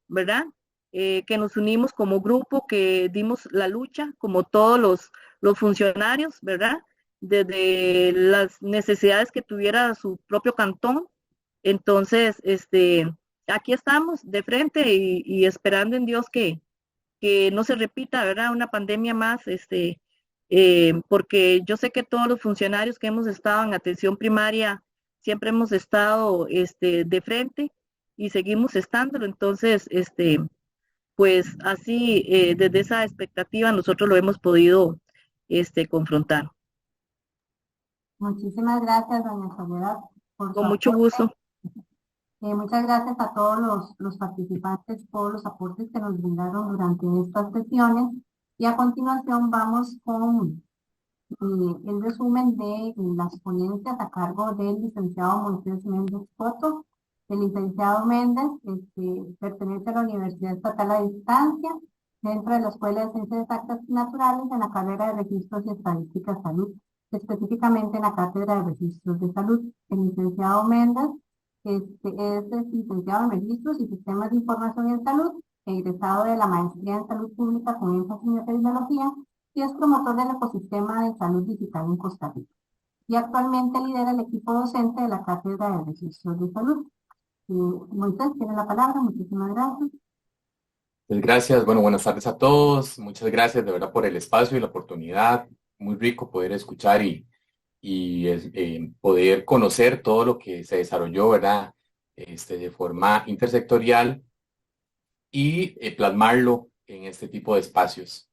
¿verdad? Que nos unimos como grupo, que dimos la lucha, como todos los funcionarios, ¿verdad? Desde las necesidades que tuviera su propio cantón. Entonces, aquí estamos de frente y esperando en Dios que no se repita, ¿verdad? Una pandemia más, porque yo sé que todos los funcionarios que hemos estado en atención primaria siempre hemos estado de frente y seguimos estándolo. Entonces, pues así, desde esa expectativa nosotros lo hemos podido confrontar. Muchísimas gracias, doña Soledad, por Con su mucho aporte. gusto. Muchas gracias a todos los participantes por los aportes que nos brindaron durante estas sesiones. Y a continuación vamos con el resumen de las ponencias a cargo del licenciado Moisés Méndez Coto. El licenciado Méndez pertenece a la Universidad Estatal a Distancia, dentro de la Escuela de Ciencias Exactas y Naturales, en la carrera de Registros y Estadísticas Salud, específicamente en la Cátedra de Registros de Salud. El licenciado Méndez es licenciado en Registros y Sistemas de Información en Salud, egresado de la Maestría en Salud Pública con énfasis en epidemiología, y es promotor del ecosistema de salud digital en Costa Rica. Y actualmente lidera el equipo docente de la Cátedra de Registros de Salud. Moisés, tiene la palabra. Muchísimas gracias. Pues gracias. Bueno, buenas tardes a todos. Muchas gracias de verdad por el espacio y la oportunidad. Muy rico poder escuchar y poder conocer todo lo que se desarrolló, ¿verdad? De forma intersectorial y plasmarlo en este tipo de espacios.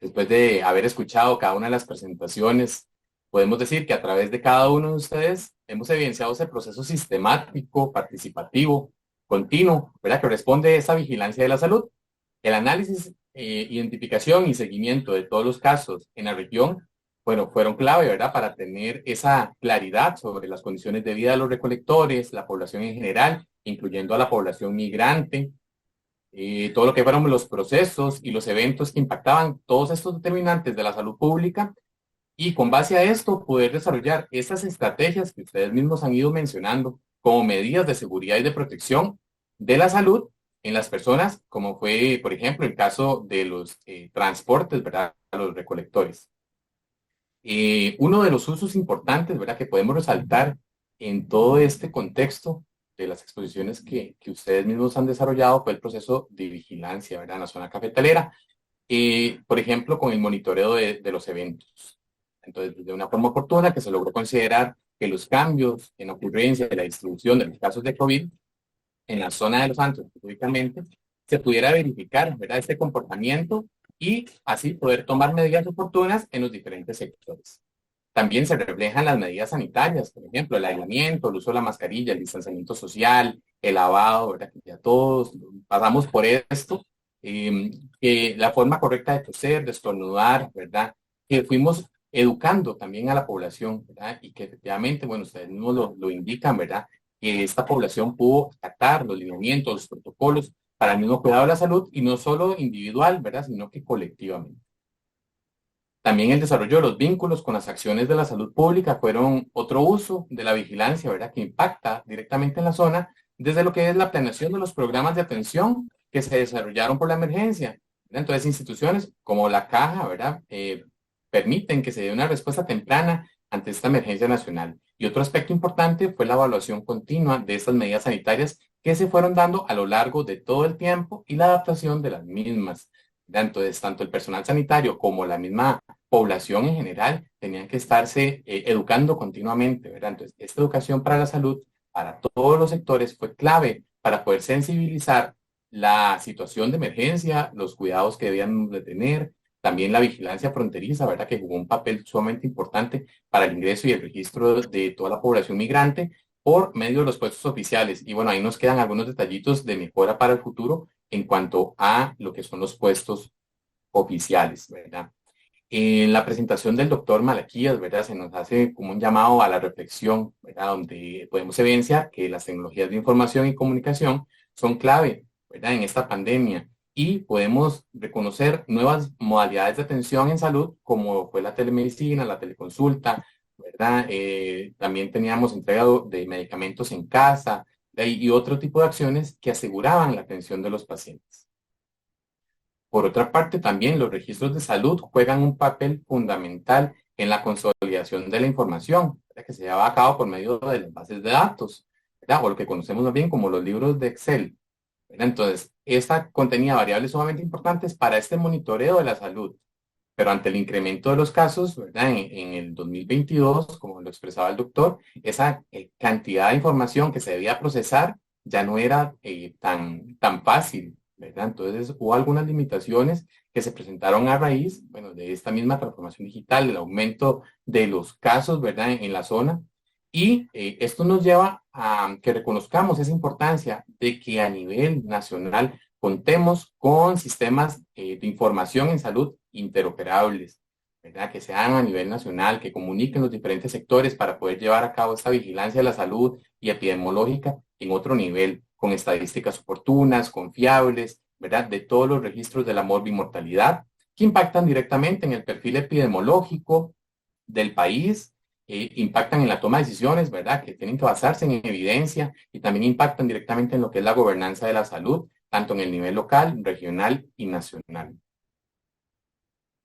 Después de haber escuchado cada una de las presentaciones, podemos decir que a través de cada uno de ustedes hemos evidenciado ese proceso sistemático, participativo, continuo, ¿verdad?, que responde a esa vigilancia de la salud. El análisis, identificación y seguimiento de todos los casos en la región, bueno, fueron clave, ¿verdad?, para tener esa claridad sobre las condiciones de vida de los recolectores, la población en general, incluyendo a la población migrante, todo lo que fueron los procesos y los eventos que impactaban todos estos determinantes de la salud pública, y con base a esto poder desarrollar esas estrategias que ustedes mismos han ido mencionando como medidas de seguridad y de protección de la salud en las personas, como fue, por ejemplo, el caso de los transportes, ¿verdad?, a los recolectores. Uno de los usos importantes, ¿verdad?, que podemos resaltar en todo este contexto de las exposiciones que ustedes mismos han desarrollado fue el proceso de vigilancia, ¿verdad?, en la zona cafetalera. Por ejemplo, con el monitoreo de los eventos. Entonces, de una forma oportuna que se logró considerar que los cambios en ocurrencia de la distribución de los casos de COVID en la zona de Los Santos, específicamente, se pudiera verificar, ¿verdad?, este comportamiento y así poder tomar medidas oportunas en los diferentes sectores. También se reflejan las medidas sanitarias, por ejemplo, el aislamiento, el uso de la mascarilla, el distanciamiento social, el lavado, ¿verdad?, que ya todos pasamos por esto, la forma correcta de toser, de estornudar, ¿verdad?, que fuimos educando también a la población, ¿verdad?, y que efectivamente, bueno, ustedes mismos lo indican, ¿verdad?, que esta población pudo acatar los lineamientos, los protocolos para el mismo cuidado de la salud, y no solo individual, ¿verdad?, sino que colectivamente. También el desarrollo de los vínculos con las acciones de la salud pública fueron otro uso de la vigilancia, ¿verdad?, que impacta directamente en la zona, desde lo que es la planeación de los programas de atención que se desarrollaron por la emergencia, ¿verdad? Entonces, instituciones como la Caja, ¿verdad?, permiten que se dé una respuesta temprana ante esta emergencia nacional. Y otro aspecto importante fue la evaluación continua de estas medidas sanitarias que se fueron dando a lo largo de todo el tiempo y la adaptación de las mismas. Entonces, tanto el personal sanitario como la misma población en general tenían que estarse educando continuamente, ¿verdad? Entonces, esta educación para la salud, para todos los sectores, fue clave para poder sensibilizar la situación de emergencia, los cuidados que debían de tener, también la vigilancia fronteriza, ¿verdad?, que jugó un papel sumamente importante para el ingreso y el registro de toda la población migrante por medio de los puestos oficiales. Y bueno, ahí nos quedan algunos detallitos de mejora para el futuro en cuanto a lo que son los puestos oficiales, ¿verdad? En la presentación del doctor Malaquías, ¿verdad?, se nos hace como un llamado a la reflexión, ¿verdad?, donde podemos evidenciar que las tecnologías de información y comunicación son clave, ¿verdad?, en esta pandemia, y podemos reconocer nuevas modalidades de atención en salud, como fue la telemedicina, la teleconsulta, ¿verdad? También teníamos entrega de medicamentos en casa, y otro tipo de acciones que aseguraban la atención de los pacientes. Por otra parte, también los registros de salud juegan un papel fundamental en la consolidación de la información, ¿verdad?, que se lleva a cabo por medio de las bases de datos, ¿verdad?, o lo que conocemos más bien como los libros de Excel, ¿verdad? Entonces, esta contenía variables sumamente importantes para este monitoreo de la salud, pero ante el incremento de los casos, ¿verdad?, en el 2022, como lo expresaba el doctor, esa cantidad de información que se debía procesar ya no era tan fácil, ¿verdad? Entonces hubo algunas limitaciones que se presentaron a raíz, bueno, de esta misma transformación digital, el aumento de los casos, ¿verdad?, en la zona. Y esto nos lleva a que reconozcamos esa importancia de que a nivel nacional contemos con sistemas de información en salud interoperables, ¿verdad?, que sean a nivel nacional, que comuniquen los diferentes sectores para poder llevar a cabo esta vigilancia de la salud y epidemiológica en otro nivel, con estadísticas oportunas, confiables, ¿verdad?, de todos los registros de la morbimortalidad que impactan directamente en el perfil epidemiológico del país, impactan en la toma de decisiones, ¿verdad?, que tienen que basarse en evidencia, y también impactan directamente en lo que es la gobernanza de la salud, tanto en el nivel local, regional y nacional.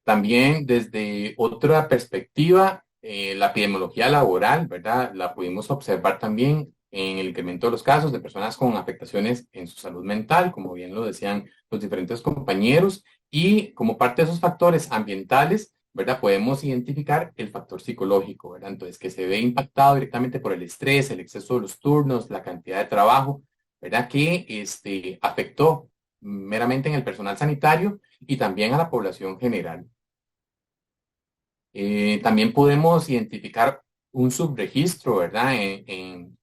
También desde otra perspectiva, la epidemiología laboral, ¿verdad?, la pudimos observar también en el incremento de los casos de personas con afectaciones en su salud mental, como bien lo decían los diferentes compañeros, y como parte de esos factores ambientales, ¿verdad?, podemos identificar el factor psicológico, ¿verdad? Entonces, que se ve impactado directamente por el estrés, el exceso de los turnos, la cantidad de trabajo, ¿verdad?, que afectó meramente en el personal sanitario y también a la población general. También podemos identificar un subregistro, ¿verdad?, en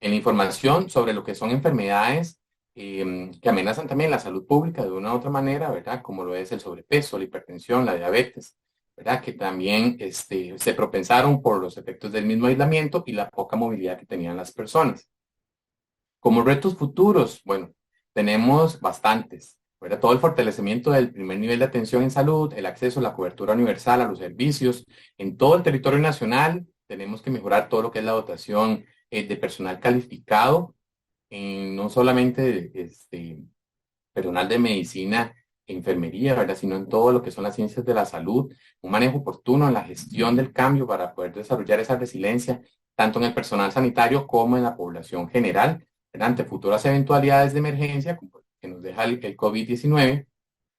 la información sobre lo que son enfermedades que amenazan también la salud pública de una u otra manera, ¿verdad?, como lo es el sobrepeso, la hipertensión, la diabetes, ¿verdad?, que también se propensaron por los efectos del mismo aislamiento y la poca movilidad que tenían las personas. Como retos futuros, bueno, tenemos bastantes, ¿verdad? Todo el fortalecimiento del primer nivel de atención en salud, el acceso a la cobertura universal a los servicios en todo el territorio nacional. Tenemos que mejorar todo lo que es la dotación de personal calificado, no solamente personal de medicina enfermería, ¿verdad? Sino en todo lo que son las ciencias de la salud, un manejo oportuno en la gestión del cambio para poder desarrollar esa resiliencia, tanto en el personal sanitario como en la población general, ¿verdad? Ante futuras eventualidades de emergencia, como que nos deja el COVID-19,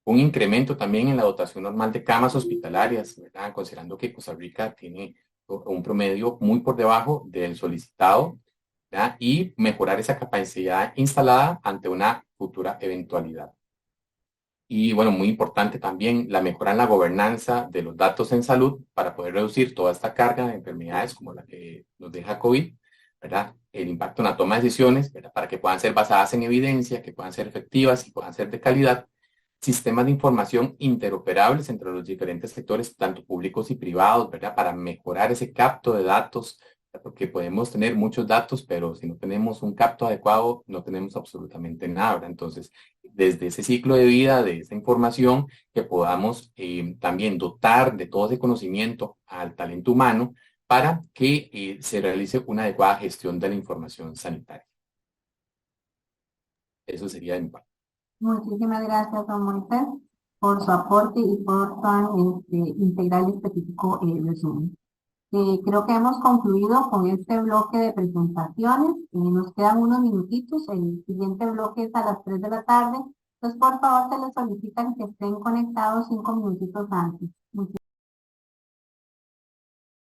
un incremento también en la dotación normal de camas hospitalarias, ¿verdad? Considerando que Costa Rica tiene un promedio muy por debajo del solicitado, ¿verdad? Y mejorar esa capacidad instalada ante una futura eventualidad. Y bueno, muy importante también la mejora en la gobernanza de los datos en salud para poder reducir toda esta carga de enfermedades como la que nos deja COVID, ¿verdad? El impacto en la toma de decisiones, ¿verdad? Para que puedan ser basadas en evidencia, que puedan ser efectivas y puedan ser de calidad. Sistemas de información interoperables entre los diferentes sectores, tanto públicos y privados, ¿verdad? Para mejorar ese capto de datos, porque podemos tener muchos datos, pero si no tenemos un capto adecuado, no tenemos absolutamente nada, ¿verdad? Entonces, desde ese ciclo de vida, de esa información, que podamos también dotar de todo ese conocimiento al talento humano para que se realice una adecuada gestión de la información sanitaria. Eso sería de mi parte. Muchísimas gracias, don Moisés, por su aporte y por tan integral y específico resumen. Creo que hemos concluido con este bloque de presentaciones. Nos quedan unos minutitos. El siguiente bloque es a las 3 de la tarde. Entonces, por favor, se les solicitan que estén conectados 5 minutitos antes. Muchísimas